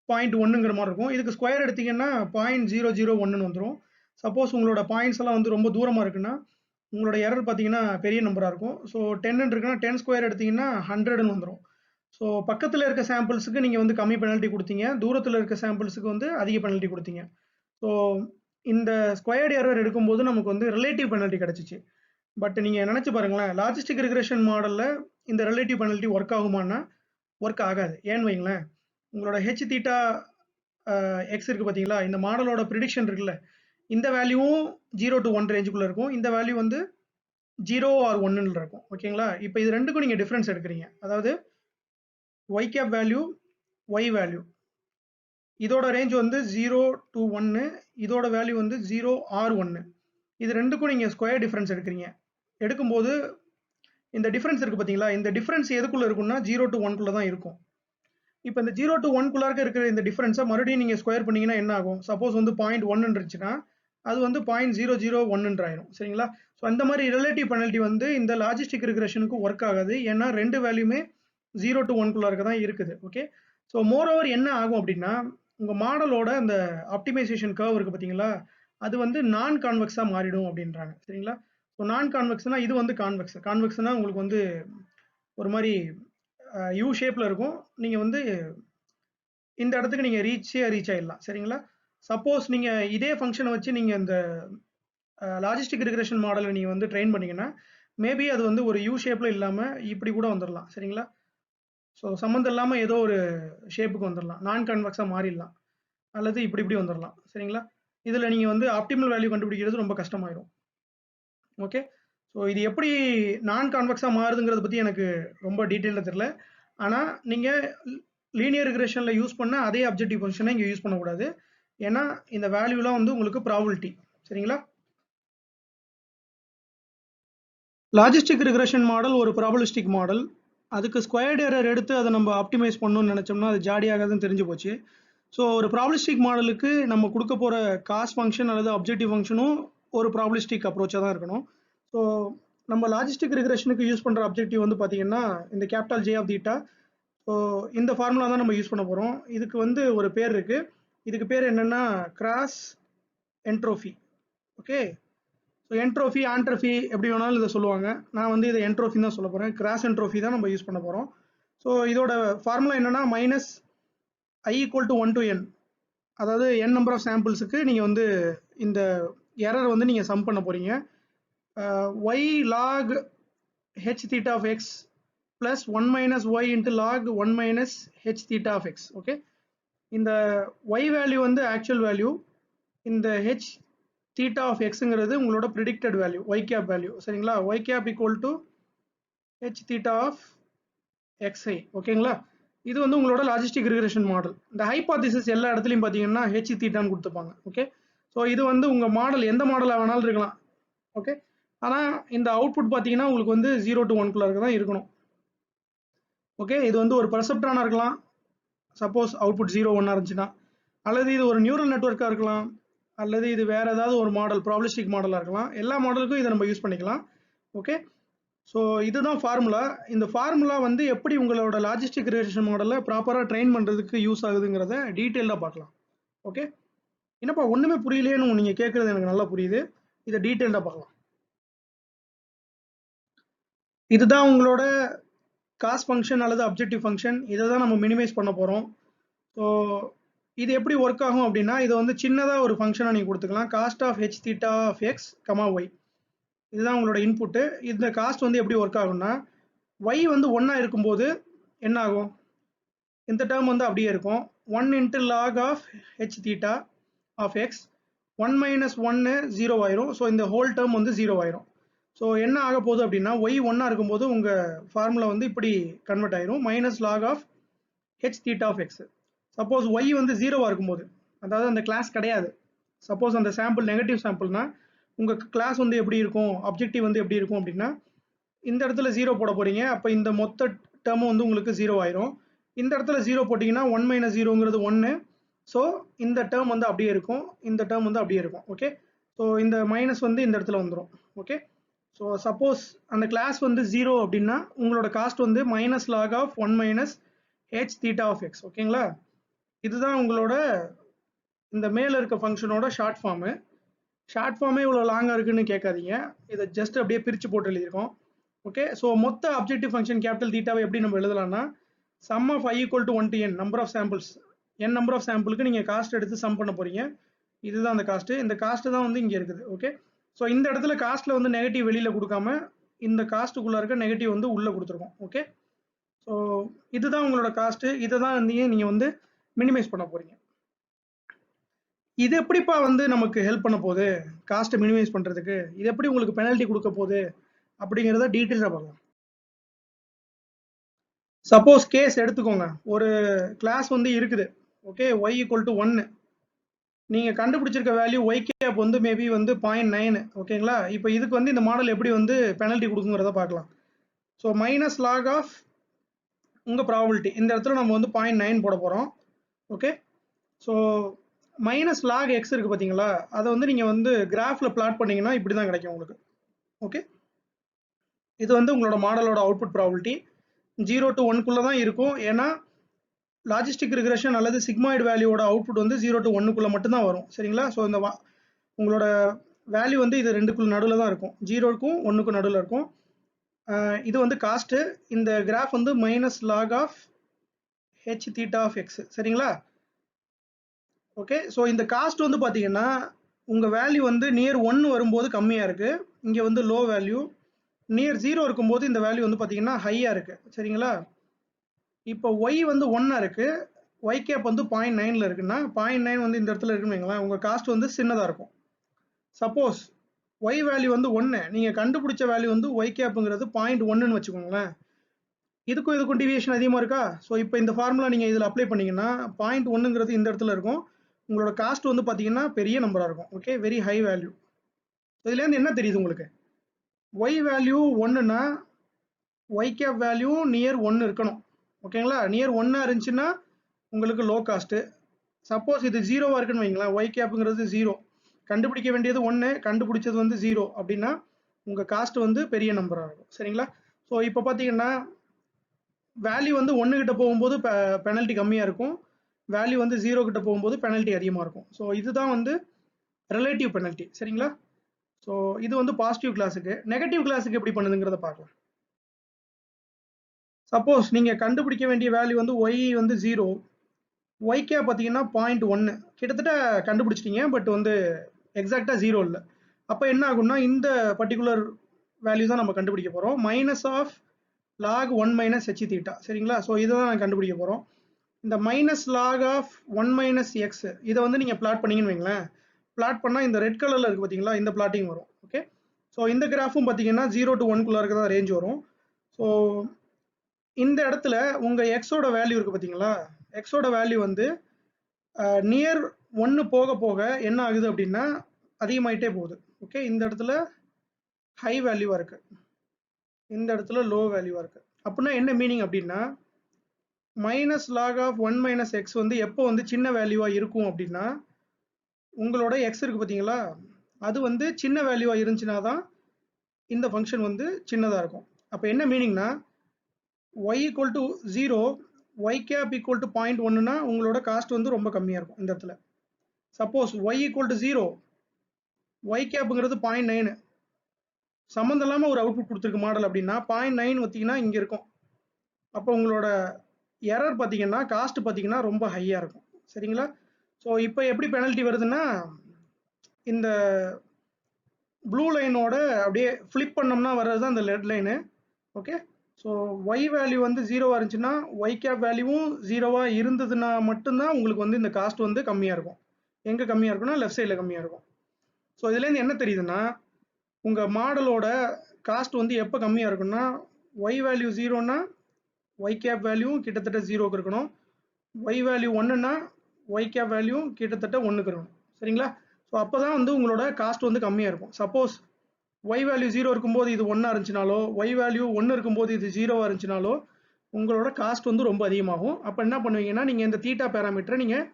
0.1ங்கிற மாதிரி இருக்கும். இதுக்கு ஸ்கொயர் எடுத்தீங்கன்னா 0.001ன்னு வந்துடும். சப்போஸ் உங்களோட பாயிண்ட்ஸ் எல்லாம் வந்து ரொம்ப தூரமாக இருக்குன்னா உங்களோட எரர் பார்த்தீங்கன்னா பெரிய நம்பராக இருக்கும். ஸோ 10 இருக்குன்னா 10 ஸ்கொயர் எடுத்தீங்கன்னா 100ன்னு வந்துடும். ஸோ பக்கத்தில் இருக்க சாம்பிள்ஸுக்கு நீங்கள் வந்து கம்மி பெனல்ட்டி கொடுத்தீங்க, தூரத்தில் இருக்க சாம்பிள்ஸுக்கு வந்து அதிக பெனல்ட்டி கொடுத்தீங்க. ஸோ இந்த ஸ்கொயர்டு எரர் எடுக்கும்போது நமக்கு வந்து ரிலேட்டிவ் பெனல்ட்டி கிடச்சிச்சு. பட் நீங்கள் நினச்சி பாருங்களேன், லாஜிஸ்டிக் ரிக்ரெஷன் மாடலில் இந்த ரிலேட்டிவ் பெனல்ட்டி ஒர்க் ஆகுமானா ஒர்க் ஆகாது. ஏன்னு வைங்களேன், உங்களோட ஹெச் தீட்டா எக்ஸ் இருக்குது பார்த்தீங்களா, இந்த மாடலோட ப்ரிடிக்ஷன் இருக்குல்ல, இந்த வேல்யூவும் 0 to 1 ரேஞ்சுக்குள்ளே இருக்கும். இந்த வேல்யூ வந்து 0 ஆர் 1ன்னு இருக்கும். ஓகேங்களா? இப்போ இது ரெண்டுக்கும் நீங்கள் டிஃப்ரென்ஸ் எடுக்கிறீங்க. அதாவது Y cap value, Y value, இதோட ரேஞ்ச் வந்து 0 to 1, இதோட வேல்யூ வந்து 0 ஆர் 1. இது ரெண்டுக்கும் நீங்கள் ஸ்கொயர் டிஃபரன்ஸ் எடுக்கிறீங்க. எடுக்கும்போது இந்த டிஃபரன்ஸ் இருக்குது பார்த்தீங்களா, இந்த டிஃபரன்ஸ் எதுக்குள்ளே இருக்குன்னா 0 to 1குள்ளே தான் இருக்கும். இப்போ இந்த 0 to 1குள்ளாக இருக்கிற இந்த டிஃபரன்ஸை மறுபடியும் நீங்கள் ஸ்கொயர் பண்ணிங்கன்னா என்ன ஆகும்? சப்போஸ் வந்து 0.1 இருந்துச்சுன்னா அது வந்து 0.001 ஆயிரும். சரிங்களா? ஸோ அந்த மாதிரி ரிலேட்டிவ் பெனல்ட்டி வந்து இந்த லாஜிஸ்டிக் ரிக்ரெஷனுக்கு ஒர்க் ஆகாது. ஏன்னா ரெண்டு வேல்யூமே 0 to 1குள்ளே இருக்க தான் இருக்குது. ஓகே, ஸோ மோர் ஓவர் என்ன ஆகும் அப்படின்னா உங்கள் மாடலோட அந்த ஆப்டிமைசேஷன் கர்வ் இருக்குது பார்த்தீங்களா, அது வந்து நான் கான்வெக்ஸாக மாறிடும் அப்படின்றாங்க. சரிங்களா? ஸோ நான் கான்வெக்ஸ்னா இது வந்து கான்வெக்ஸ். கான்வெக்ஸ்னா உங்களுக்கு வந்து ஒரு மாதிரி யூ ஷேப்பில் இருக்கும். நீங்கள் வந்து இந்த இடத்துக்கு நீங்கள் ரீச் ஆயிடலாம். சரிங்களா? சப்போஸ் நீங்கள் இதே ஃபங்க்ஷனை வச்சு நீங்கள் இந்த லாஜிஸ்டிக் ரிக்ரெஷன் மாடலை நீங்கள் வந்து ட்ரெயின் பண்ணீங்கன்னா மேபி அது வந்து ஒரு யூ ஷேப்பில் இல்லாமல் இப்படி கூட வந்துடலாம். சரிங்களா? ஸோ சம்மந்தம் இல்லாமல் ஏதோ ஒரு ஷேப்புக்கு வந்துடலாம், நான் கான்வெக்ஸாக மாறிடலாம், அல்லது இப்படி இப்படி வந்துடலாம். சரிங்களா? இதில் நீங்கள் வந்து ஆப்டிமல் வேல்யூ கண்டுபிடிக்கிறது ரொம்ப கஷ்டமாயிடும். ஓகே, ஸோ இது எப்படி நான் கான்வெக்ஸாக மாறுதுங்கிறத பற்றி எனக்கு ரொம்ப டீட்டெயிலாக தெரியல. ஆனால் நீங்கள் லீனியர் ரிக்ரெஷனில் யூஸ் பண்ண அதே அப்ஜெக்டிவ் ஃபங்க்ஷனை இங்கே யூஸ் பண்ணக்கூடாது. ஏன்னா இந்த வேல்யூலாம் வந்து உங்களுக்கு ப்ராபபிலிட்டி. சரிங்களா? லாஜிஸ்டிக் ரிக்ரெஷன் மாடல் ஒரு ப்ராபபிலிஸ்டிக் மாடல். அதுக்கு ஸ்கொயர்ட் எரர் எடுத்து அதை நம்ம ஆப்டிமைஸ் பண்ணணும்னு நினச்சோம்னா அது ஜாடியாகாதுன்னு தெரிஞ்சு போச்சு. ஸோ ஒரு ப்ராபபிலிஸ்டிக் மாடலுக்கு நம்ம கொடுக்க போகிற காஸ்ட் ஃபங்க்ஷன் அல்லது அப்ஜெக்டிவ் ஃபங்க்ஷனும் ஒரு ப்ராபபிலிஸ்டிக் அப்ரோச்சாக தான் இருக்கணும். ஸோ நம்ம லாஜிஸ்டிக் ரிக்ரெஷனுக்கு யூஸ் பண்ணுற அப்ஜெக்டிவ் வந்து பார்த்தீங்கன்னா இந்த capital J of theta. So இந்த ஃபார்முலா தான் நம்ம யூஸ் பண்ண போகிறோம். இதுக்கு வந்து ஒரு பேர் இருக்குது. இதுக்கு பேர் என்னென்னா cross entropy. Okay, so entropy entropy எப்படி வேணாலும் இதை சொல்லுவாங்க. நான் வந்து இதை என்ட்ரோஃபின்னு தான் சொல்ல போகிறேன். கிராஸ் என்ட்ரோஃபி தான் நம்ம யூஸ் பண்ண போகிறோம். ஸோ இதோட ஃபார்முலா என்னென்னா minus I equal to 1 to n, அதாவது n நம்பர் ஆஃப் சாம்பிள்ஸுக்கு நீங்கள் வந்து இந்த எரர் வந்து நீங்கள் சம் பண்ண போகிறீங்க. y log h theta of x plus 1 minus y into log 1 minus h theta of x. Okay, இந்த y வேல்யூ வந்து ஆக்சுவல் வேல்யூ, இந்த h theta of xங்கிறது உங்களோட predicted value, y cap value. சரிங்களா, y cap equal to h theta of xi. ஓகேங்களா, இது வந்து உங்களோட logistic regression model. இந்த ஹைபாதிசிஸ் எல்லா இடத்துலையும் பார்த்தீங்கன்னா h தீட்டான்னு கொடுத்துப்பாங்க. ஓகே, ஸோ இது வந்து உங்கள் மாடல் எந்த மாடலாக வேணாலும் இருக்கலாம். ஓகே, ஆனால் இந்த அவுட்புட் பார்த்தீங்கன்னா உங்களுக்கு வந்து 0 to 1 தான் இருக்கணும். ஓகே, இது வந்து ஒரு பெர்செப்ட்ரானாக இருக்கலாம், சப்போஸ் அவுட்புட் 0 1 இருந்துச்சுன்னா, அல்லது இது ஒரு நியூரல் நெட்வொர்க்காக இருக்கலாம், அல்லது இது வேறு ஏதாவது ஒரு மாடல் ப்ராபபிலிஸ்டிக் மாடலாக இருக்கலாம். எல்லா மாடலுக்கும் இதை நம்ம யூஸ் பண்ணிக்கலாம். ஓகே, ஸோ இதுதான் ஃபார்முலா. இந்த ஃபார்முலா வந்து எப்படி உங்களோட லாஜிஸ்டிக் ரிக்ரெஷன் மாடலை ப்ராப்பராக ட்ரெயின் பண்ணுறதுக்கு யூஸ் ஆகுதுங்கிறத டீட்டெயிலாக பார்க்கலாம். ஓகே, என்னப்பா ஒன்றுமே புரியலையேன்னு நீங்கள் கேட்குறது எனக்கு நல்லா புரியுது. இதை டீட்டெயிலாக பார்க்கலாம். இதுதான் உங்களோட காஸ்ட் ஃபங்க்ஷன் அல்லது அப்ஜெக்டிவ் ஃபங்க்ஷன். இதை தான் நம்ம மினிமைஸ் பண்ண போகிறோம். ஸோ இது எப்படி ஒர்க் ஆகும் அப்படின்னா, இதை வந்து சின்னதாக ஒரு ஃபங்க்ஷனாக நீங்கள் கொடுத்துக்கலாம். Cost of H theta of X comma Y, இதுதான் உங்களோட இன்புட்டு. இந்த காஸ்ட் வந்து எப்படி ஒர்க் ஆகும்னா, y வந்து 1 இருக்கும்போது என்ன ஆகும், இந்த டேர்ம் வந்து அப்படியே இருக்கும். 1 into log of h theta of x, 1 minus 1 0 ஆயிரும். ஸோ இந்த ஹோல் டேர்ம் வந்து 0 ஆயிரும். ஸோ என்ன ஆக போகுது அப்படின்னா, y 1 இருக்கும்போது உங்கள் ஃபார்முலா வந்து இப்படி கன்வெர்ட் ஆயிரும், minus log of h theta of x. Suppose y வந்து 0 இருக்கும்போது, அதாவது அந்த கிளாஸ் கிடையாது, சப்போஸ் அந்த சாம்பிள் நெகட்டிவ் சாம்பிள்னா உங்கள் கிளாஸ் வந்து எப்படி இருக்கும், அப்ஜெக்டிவ் வந்து எப்படி இருக்கும் அப்படின்னா, இந்த இடத்துல 0 போட போகிறீங்க. அப்போ இந்த மொத்த டேர்மும் வந்து உங்களுக்கு 0 ஆயிரும். இந்த இடத்துல 0 போட்டிங்கன்னா 1 மைனஸ் 0ங்கிறது 1. ஸோ இந்த டேர்ம் வந்து அப்படியே இருக்கும், இந்த டேர்ம் வந்து அப்படியே இருக்கும். ஓகே, ஸோ இந்த மைனஸ் வந்து இந்த இடத்துல வந்துடும். ஓகே, ஸோ சப்போஸ் அந்த கிளாஸ் வந்து 0 அப்படின்னா உங்களோட காஸ்ட் வந்து minus log of 1 minus H theta of X. ஓகேங்களா, இதுதான் உங்களோட இந்த மேலே இருக்க ஃபங்க்ஷனோட ஷார்ட் ஃபார்மு. ஷார்ட் ஃபார்மே இவ்வளோ லாங்காக இருக்குன்னு கேட்காதீங்க, இதை ஜஸ்ட் அப்படியே பிரித்து போட்டு எழுதியிருக்கோம். ஓகே, ஸோ மொத்த அப்ஜெக்டிவ் ஃபங்க்ஷன் கேபிட்டல் தீட்டாவை எப்படி நம்ம எழுதலாம்னா, sum of I equal to 1 to n, number of samples, n number of சாம்பிளுக்கு நீங்கள் காஸ்ட் எடுத்து சம் பண்ண போறீங்க. இதுதான் அந்த காஸ்ட்டு. இந்த காஸ்ட்டு தான் வந்து இங்கே இருக்குது. ஓகே, ஸோ இந்த இடத்துல காஸ்ட்டில் வந்து நெகட்டிவ் வெளியில் கொடுக்காம இந்த காஸ்ட்டுக்குள்ளே இருக்க நெகட்டிவ் வந்து உள்ளே கொடுத்துருக்கோம். ஓகே, ஸோ இதுதான் உங்களோட காஸ்ட்டு. இதை தான் நீங்கள் வந்து மினிமைஸ் பண்ண போறீங்க. இது எப்படிப்பா வந்து நமக்கு ஹெல்ப் பண்ண போகுது காஸ்ட்டை மினிமைஸ் பண்ணுறதுக்கு, இது எப்படி உங்களுக்கு பெனல்ட்டி கொடுக்க போகுது அப்படிங்கிறத டீட்டெயிலாக பார்க்கலாம். சப்போஸ் கேஸ் எடுத்துக்கோங்க, ஒரு கிளாஸ் வந்து இருக்குது. ஓகே, y ஈக்குவல் டு 1, நீங்கள் கண்டுபிடிச்சிருக்க வேல்யூ y கேப் வந்து மேபி வந்து 0.9. ஓகேங்களா, இப்போ இதுக்கு வந்து இந்த மாடல் எப்படி வந்து பெனல்ட்டி கொடுக்குங்கிறத பார்க்கலாம். ஸோ மைனஸ் லாக் ஆஃப் உங்கள் ப்ராபபிலிட்டி, இந்த இடத்துல நம்ம வந்து 0.9 போட போகிறோம். Okay, so minus log x இருக்குது பார்த்தீங்களா, அதை வந்து நீங்கள் வந்து கிராஃபில் பிளாட் பண்ணிங்கன்னா இப்படி தான் கிடைக்கும் உங்களுக்கு. ஓகே, இது வந்து உங்களோட மாடலோட அவுட்புட் ப்ராபபிலிட்டி 0 to 1 தான் இருக்கும். ஏன்னா லாஜிஸ்டிக் ரிக்ரெஷன் அல்லது சிக்மாய்டு வேல்யூவோட அவுட்புட் வந்து 0 to 1 மட்டும்தான் வரும். சரிங்களா, ஸோ இந்த உங்களோட வேல்யூ வந்து இது ரெண்டுக்குள்ள நடுவில் தான் இருக்கும், 0க்கும் 1க்கும் நடுவில் இருக்கும். இது வந்து காஸ்ட்டு. இந்த கிராஃப் வந்து minus log of H theta of X. சரிங்களா, ஓகே, ஸோ இந்த காஸ்ட் வந்து பார்த்தீங்கன்னா உங்கள் வேல்யூ வந்து நியர் 1 வரும்போது கம்மியாக இருக்குது, இங்கே வந்து லோ வேல்யூ. நியர் 0 இருக்கும்போது இந்த வேல்யூ வந்து பார்த்தீங்கன்னா ஹையாக இருக்குது. சரிங்களா, இப்போ y வந்து 1 இருக்குது, y கேப் வந்து 0.9 இருக்குன்னா 0.9 வந்து இந்த இடத்துல இருக்குன்னு வைங்களேன், உங்கள் காஸ்ட் வந்து சின்னதாக இருக்கும். சப்போஸ் y வேல்யூ வந்து 1, நீங்கள் கண்டுபிடிச்ச வேல்யூ வந்து y கேப்புங்கிறது 0.1ன்னு வச்சுக்கோங்களேன். இதுக்கும் டிவியேஷன் அதிகமாக இருக்கா. ஸோ இப்போ இந்த ஃபார்முலா நீங்கள் இதில் அப்ளை பண்ணிங்கன்னா 0.1ங்கிறது இந்த இடத்துல இருக்கும், உங்களோட காஸ்ட் வந்து பார்த்தீங்கன்னா பெரிய நம்பராக இருக்கும். Okay, very high value. இதுலேருந்து என்ன தெரியுது உங்களுக்கு, y வேல்யூ 1னா y கேப் வேல்யூ நியர் 1 இருக்கணும். ஓகேங்களா? நியர் 1 இருந்துச்சுன்னா உங்களுக்கு லோ காஸ்ட். சப்போஸ் இது 0வா இருக்குன்னு வைங்களேன், y கேப்ங்கிறது 0, கண்டுபிடிக்க வேண்டியது 1, கண்டுபிடிச்சது வந்து 0 அப்படின்னா உங்க காஸ்ட் வந்து பெரிய நம்பரா இருக்கும். சரிங்களா? ஸோ இப்போ பார்த்தீங்கன்னா வேல்யூ வந்து 1 கிட்ட போகும்போது பெனல்ட்டி கம்மியா இருக்கும், வேல்யூ வந்து 0 கிட்ட போகும்போது பெனல்ட்டி அதிகமா இருக்கும். ஸோ இதுதான் வந்து ரிலேட்டிவ் பெனல்ட்டி. சரிங்களா? ஸோ இது வந்து பாசிட்டிவ் கிளாஸுக்கு. நெகட்டிவ் கிளாஸுக்கு எப்படி பண்ணுதுங்கிறத பார்க்கலாம். சப்போஸ் நீங்க கண்டுபிடிக்க வேண்டிய வேல்யூ வந்து y வந்து 0, y கேப் பார்த்தீங்கன்னா 0.1 கிட்டத்தட்ட கண்டுபிடிச்சிட்டீங்க, பட் வந்து எக்ஸாக்டா 0 இல்லை. அப்போ என்ன ஆகும்னா இந்த பர்டிகுலர் வேல்யூ தான் நம்ம கண்டுபிடிக்க போறோம், minus of log 1 minus h theta. சரிங்களா? ஸோ இதை தான் நான் கண்டுபிடிக்க போறோம். இந்த minus log of 1 minus X இதை வந்து நீங்கள் பிளாட் பண்ணீங்கன்னு வைங்களேன், பிளாட் பண்ணால் இந்த ரெட் கலரில் இருக்குது பார்த்தீங்களா, இந்த பிளாட்டிங் வரும். ஓகே, ஸோ இந்த கிராஃபும் பார்த்தீங்கன்னா 0 to 1 இருக்க தான் ரேஞ்ச் வரும். ஸோ இந்த இடத்துல உங்கள் எக்ஸோட வேல்யூ இருக்குது பார்த்தீங்களா, எக்ஸோட வேல்யூ வந்து நியர் 1 போக போக என்ன ஆகுது அப்படின்னா அதிகமாயிட்டே போகுது. ஓகே, இந்த இடத்துல ஹை வேல்யூவாக இருக்குது, இந்த இடத்துல லோ வேல்யூவாக இருக்குது. அப்படின்னா என்ன மீனிங் அப்படின்னா minus log of 1 minus X வந்து எப்போ வந்து சின்ன வேல்யூவாக இருக்கும் அப்படின்னா உங்களோட எக்ஸ் இருக்கு பார்த்தீங்களா, அது வந்து சின்ன வேல்யூவாக இருந்துச்சுன்னா தான் இந்த ஃபங்க்ஷன் வந்து சின்னதாக இருக்கும். அப்போ என்ன மீனிங்னா y equal to 0, y cap equal to 0.1னா உங்களோட காஸ்ட் வந்து ரொம்ப கம்மியாக இருக்கும் இந்த இடத்துல. Suppose y equal to 0, y கேப்புங்கிறது 0.9, சம்மந்தம் இல்லாமல் ஒரு அவுட்புட் கொடுத்துருக்கு மாடல் அப்படின்னா 0.9 பார்த்தீங்கன்னா இங்கே இருக்கும். அப்போ உங்களோட எரர் பார்த்தீங்கன்னா காஸ்ட் பார்த்தீங்கன்னா ரொம்ப ஹையாக இருக்கும். சரிங்களா? ஸோ இப்போ எப்படி பெனல்ட்டி வருதுன்னா இந்த ப்ளூ லைனோட அப்படியே ஃப்ளிப் பண்ணோம்னா வர்றது தான் இந்த red line. Okay, so Y value வந்து 0வா இருந்துச்சுன்னா ஒய் கேப் வேல்யூவும் 0வா இருந்ததுன்னா மட்டும்தான் உங்களுக்கு வந்து இந்த காஸ்ட் வந்து கம்மியாக இருக்கும். எங்கே கம்மியாக இருக்குன்னா லெஃப்ட் சைடில் கம்மியாக இருக்கும். ஸோ இதுலேருந்து என்ன தெரியுதுன்னா உங்கள் மாடலோட காஸ்ட் வந்து எப்போ கம்மியாக இருக்குன்னா ஒய் வேல்யூ 0னா ஒய் கேப் வேல்யூ கிட்டத்தட்ட 0க்கு இருக்கணும், ஒய் வேல்யூ 1னா ஒய் கேப் வேல்யூ கிட்டத்தட்ட 1க்கு இருக்கணும். சரிங்களா? ஸோ அப்போ தான் வந்து உங்களோட காஸ்ட் வந்து கம்மியாக இருக்கும். சப்போஸ் ஒய் வேல்யூ 0 இருக்கும்போது இது 1 இருந்துச்சுனாலோ, ஒய் வேல்யூ 1 இருக்கும்போது இது 0வா இருந்துச்சுனாலோ உங்களோட காஸ்ட் வந்து ரொம்ப அதிகமாகும். அப்போ என்ன பண்ணுவீங்கன்னா நீங்கள் இந்த தீட்டா பேராமீட்டரை நீங்கள்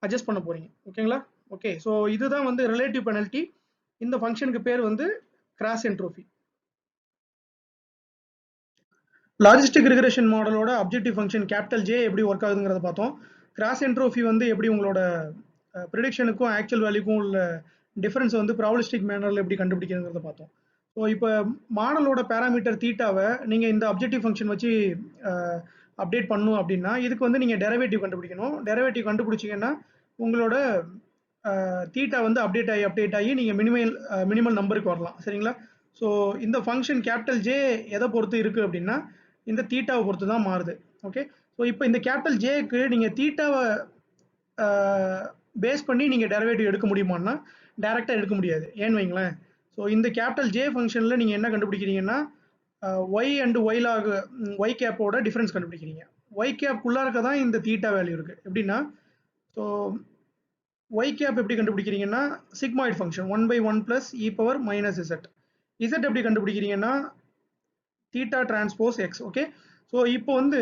அட்ஜஸ்ட் பண்ண போறீங்க. ஓகேங்களா? ஓகே, ஸோ இதுதான் வந்து ரிலேட்டிவ் பெனல்ட்டி. இந்த ஃபங்க்ஷனுக்கு பேர் வந்து கிராஸ் என்ட்ரோபி. லாஜிஸ்டிக் ரிக்ரெஷன் மாடலோட அப்ஜெக்டிவ் ஃபங்க்ஷன் கேபிட்டல் ஜே எப்படி ஒர்க் ஆகுதுங்கிறத பார்த்தோம். கிராஸ் என்ட்ரோபி வந்து எப்படி உங்களோட ப்ரிடிக்ஷனுக்கும் ஆக்சுவல் வேல்யூக்கும் உள்ள டிஃபரன்ஸ் வந்து ப்ராபபிலிஸ்டிக் மேனரில் எப்படி கண்டுபிடிக்கிறதுங்கிறத பார்த்தோம். ஸோ இப்போ மாடலோட பேராமீட்டர் தீட்டாவை நீங்கள் இந்த அப்ஜெக்டிவ் ஃபங்க்ஷன் வச்சு அப்டேட் பண்ணணும் அப்படின்னா இதுக்கு வந்து நீங்கள் டெரிவேட்டிவ் கண்டுபிடிக்கணும். டெரிவேட்டிவ் கண்டுபிடிச்சிங்கன்னா உங்களோட தீட்டா வந்து அப்டேட் ஆகி நீங்கள் மினிமல் நம்பருக்கு வரலாம். சரிங்களா? ஸோ இந்த ஃபங்க்ஷன் கேபிட்டல் ஜே எதை பொறுத்து இருக்குது அப்படின்னா இந்த தீட்டாவை பொறுத்து தான் மாறுது. ஓகே, ஸோ இப்போ இந்த கேபிட்டல் ஜேக்கு நீங்கள் தீட்டாவை பேஸ் பண்ணி நீங்கள் டெரிவேட்டிவ் எடுக்க முடியுமான்னா டைரெக்டாக எடுக்க முடியாது. ஏன்னு வைங்களேன், ஸோ இந்த கேபிட்டல் ஜே ஃபங்க்ஷனில் நீங்கள் என்ன கண்டுபிடிக்கிறீங்கன்னா y and y log y கேப்போட டிஃப்ரென்ஸ் கண்டுபிடிக்கிறீங்க. ஒய் கேப்புக்குள்ளே இருக்க தான் இந்த தீட்டா வேல்யூ இருக்குது. எப்படின்னா ஸோ ஒய் கேப் எப்படி கண்டுபிடிக்கிறீங்கன்னா சிக்மாய்ட் ஃபங்க்ஷன் 1/1 + e⁻−z. z எப்படி கண்டுபிடிக்கிறீங்கன்னா theta transpose X. Okay, so இப்போ வந்து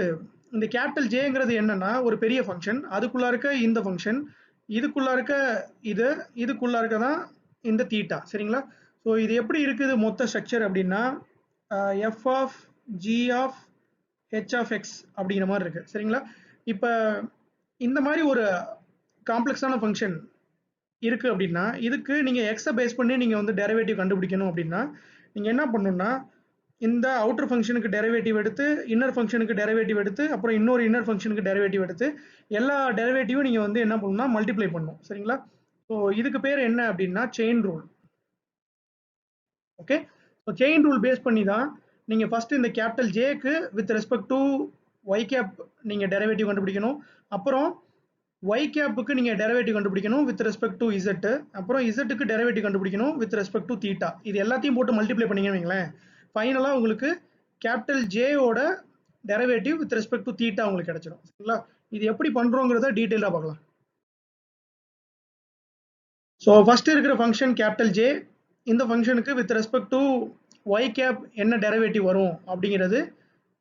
இந்த கேபிட்டல் ஜேங்கிறது என்னன்னா ஒரு பெரிய ஃபங்க்ஷன், அதுக்குள்ள இருக்க இந்த ஃபங்க்ஷன், இதுக்குள்ள இருக்க இதுக்குள்ள இருக்க தான் இந்த தீட்டா. சரிங்களா? ஸோ இது எப்படி இருக்குது மொத்த ஸ்ட்ரக்சர் அப்படின்னா F of G of H of X அப்படிங்கிற மாதிரி இருக்கு. சரிங்களா? இப்போ இந்த மாதிரி ஒரு காம்ப்ளெக்ஸான ஃபங்க்ஷன் இருக்கு அப்படின்னா இதுக்கு நீங்க எக்ஸை பேஸ் பண்ணி நீங்க வந்து டெரிவேட்டிவ் கண்டுபிடிக்கணும் அப்படின்னா நீங்க என்ன பண்ணணும்னா இந்த அவுட்டர் ஃபங்க்ஷனுக்கு டெரிவேட்டிவ் எடுத்து இன்னர் ஃபங்க்ஷனுக்கு டெரிவேட்டிவ் எடுத்து அப்புறம் இன்னொரு இன்னர் ஃபங்க்ஷனுக்கு டெரிவேட்டிவ் எடுத்து எல்லா டெரிவேட்டிவும் நீங்க வந்து என்ன பண்ணணும்னா மல்டிப்ளை பண்ணணும். சரிங்களா? ஸோ இதுக்கு பேர் என்ன அப்படின்னா chain rule. Okay, so chain rule base பண்ணி தான் நீங்க ஃபர்ஸ்ட் இந்த கேபிட்டல் ஜேக்கு with respect to y cap நீங்க டெரிவேட்டிவ் கண்டுபிடிக்கணும், அப்புறம் ஒய் கேப்புக்கு நீங்க டெரிவேட்டிவ் கண்டுபிடிக்கணும் வித் ரெஸ்பெக்ட் டு இசட், அப்புறம் இசட்டுக்கு டெரிவேட்டிவ் கண்டுபிடிக்கணும் வித் ரெஸ்பெக்ட் டு தீட்டா. இது எல்லாத்தையும் போட்டு மல்டிப்ளை பண்ணீங்கன்னு வைங்களேன், ஃபைனலா உங்களுக்கு கேபிட்டல் ஜேயோட derivative with respect to theta உங்களுக்கு கிடைச்சிடும். சரிங்களா? இது எப்படி பண்றோங்கிறத டீடைலா பார்க்கலாம். ஸோ ஃபர்ஸ்ட் இருக்கிற ஃபங்க்ஷன் கேபிட்டல் ஜே, இந்த ஃபங்க்ஷனுக்கு with respect to y cap என்ன டெரிவேட்டிவ் வரும் அப்படிங்கிறது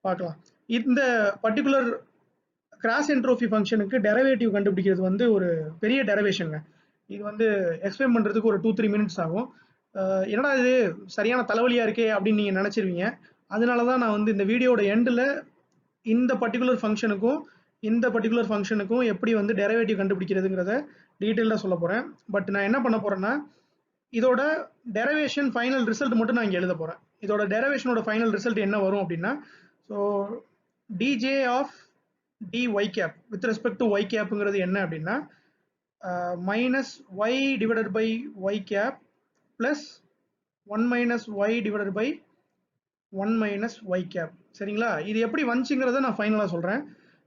பார்க்கலாம். இந்த பர்டிகுலர் கிராஸ் என்ட்ரோபி ஃபங்க்ஷனுக்கு டெரிவேட்டிவ் கண்டுபிடிக்கிறது வந்து ஒரு பெரிய டெரிவேஷனுங்க. இது வந்து எக்ஸ்பிளைன் பண்ணுறதுக்கு ஒரு 2-3 மினிட்ஸ் ஆகும். என்னடா இது சரியான தலைவலியாக இருக்கே அப்படின்னு நீங்கள் நினச்சிருவீங்க. அதனால தான் நான் வந்து இந்த வீடியோட எண்டில் இந்த பர்டிகுலர் ஃபங்க்ஷனுக்கும் எப்படி வந்து டெரிவேட்டிவ் கண்டுபிடிக்கிறதுங்கிறத டீட்டெயிலாக சொல்ல போகிறேன். பட் நான் என்ன பண்ண போகிறேன்னா, இதோட டெரிவேஷன் ஃபைனல் ரிசல்ட் மட்டும் நான் இங்கே எழுத போகிறேன். இதோட டெரிவேஷனோட ஃபைனல் ரிசல்ட் என்ன வரும் அப்படின்னா, so dj of dy cap with respect to y capங்கிறது என்ன அப்படின்னா minus y divided by y cap plus 1 minus y divided by 1 minus y cap. சரிங்களா? இது எப்படி வந்துச்சுங்கிறத நான் ஃபைனலாக சொல்கிறேன்.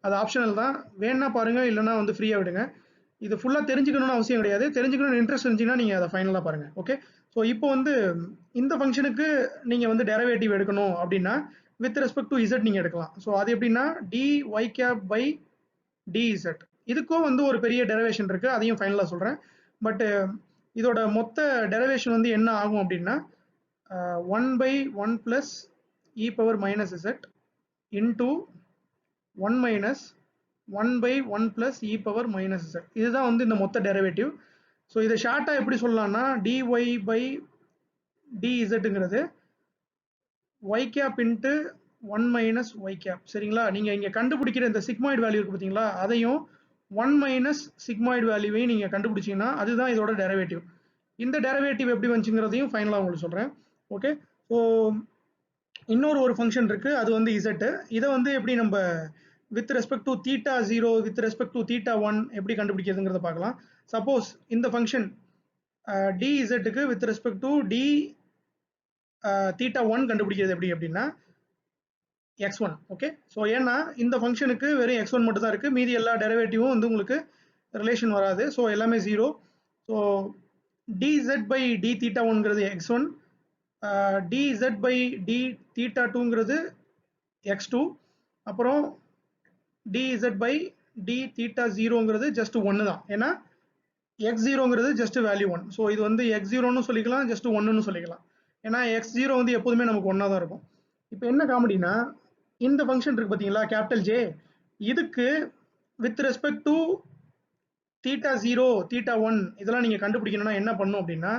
அது ஆப்ஷனல் தான், வேணா பாருங்கள், இல்லைனா வந்து ஃப்ரீயாக விடுங்க. இது ஃபுல்லாக தெரிஞ்சுக்கணும்னு அவசியம் கிடையாது. தெரிஞ்சுக்கணும்னு இன்ட்ரெஸ்ட் இருந்துச்சுன்னா நீங்கள் அதை ஃபைனலாக பாருங்கள். ஓகே, ஸோ இப்போ வந்து இந்த ஃபங்க்ஷனுக்கு நீங்கள் வந்து டெரிவேட்டிவ் எடுக்கணும் அப்படின்னா வித் ரெஸ்பெக்ட் டு z நீங்கள் எடுக்கலாம். ஸோ அது எப்படின்னா dy cap பை dz. இதுக்கும் வந்து ஒரு பெரிய டெரிவேஷன் இருக்குது, அதையும் ஃபைனலாக சொல்கிறேன். பட் இதோட மொத்த டெரிவேஷன் வந்து என்ன ஆகும் அப்படின்னா 1 by 1 plus e power minus z into 1 minus 1 by 1 plus e power minus z. இதுதான் வந்து இந்த மொத்த டெரிவேட்டிவ். ஸோ இதை ஷார்ட்டாக எப்படி சொல்லலாம்னா dy by dzங்கிறது y cap into 1 minus y cap. சரிங்களா? நீங்கள் இங்கே கண்டுபிடிக்கிற இந்த சிக்மாய்டு வேல்யூ இருக்குது பார்த்தீங்களா, அதையும் 1 மைனஸ் சிக்மாய்டு வேல்யூவையும் நீங்கள் கண்டுபிடிச்சிங்கன்னா அதுதான் இதோட டெரிவேட்டிவ். இந்த டெரிவேட்டிவ் எப்படி வந்துச்சுங்கிறதையும் ஃபைனலாக உங்களுக்கு சொல்கிறேன். ஓகே, ஸோ இன்னொரு ஃபங்க்ஷன் இருக்குது, அது வந்து z. இதை வந்து எப்படி நம்ம with respect to theta 0 with respect to theta 1 எப்படி கண்டுபிடிக்கிறதுங்கிறத பார்க்கலாம். சப்போஸ் இந்த function dz with respect to d theta 1 கண்டுபிடிக்கிறது எப்படி அப்படின்னா x1. ஓகே, ஸோ ஏன்னா இந்த ஃபங்க்ஷனுக்கு வெறும் x1 மட்டும் தான் இருக்குது, மீதி எல்லா டெரிவேட்டிவும் வந்து உங்களுக்கு ரிலேஷன் வராது. ஸோ எல்லாமே 0. So dz by d theta 1ங்கிறது x1, dz by d theta 2ங்கிறது x2, அப்புறம் dz பை d தீட்டா 0ங்கிறது ஜஸ்ட் 1 தான், ஏன்னா x0ங்கிறது ஜஸ்ட் வேல்யூ 1. ஸோ இது வந்து x0ன்னு சொல்லிக்கலாம், ஜஸ்ட் 1ன்னு சொல்லிக்கலாம், ஏன்னா x0 வந்து எப்போதுமே நமக்கு 1 தான் இருக்கும். இப்போ என்ன காமெடினா, இந்த ஃபங்க்ஷன் இருக்கு பார்த்தீங்களா கேபிட்டல் J, இதுக்கு with respect to theta 0 theta 1 இதெல்லாம் நீங்கள் கண்டுபிடிக்கணும்னா என்ன பண்ணும் அப்படின்னா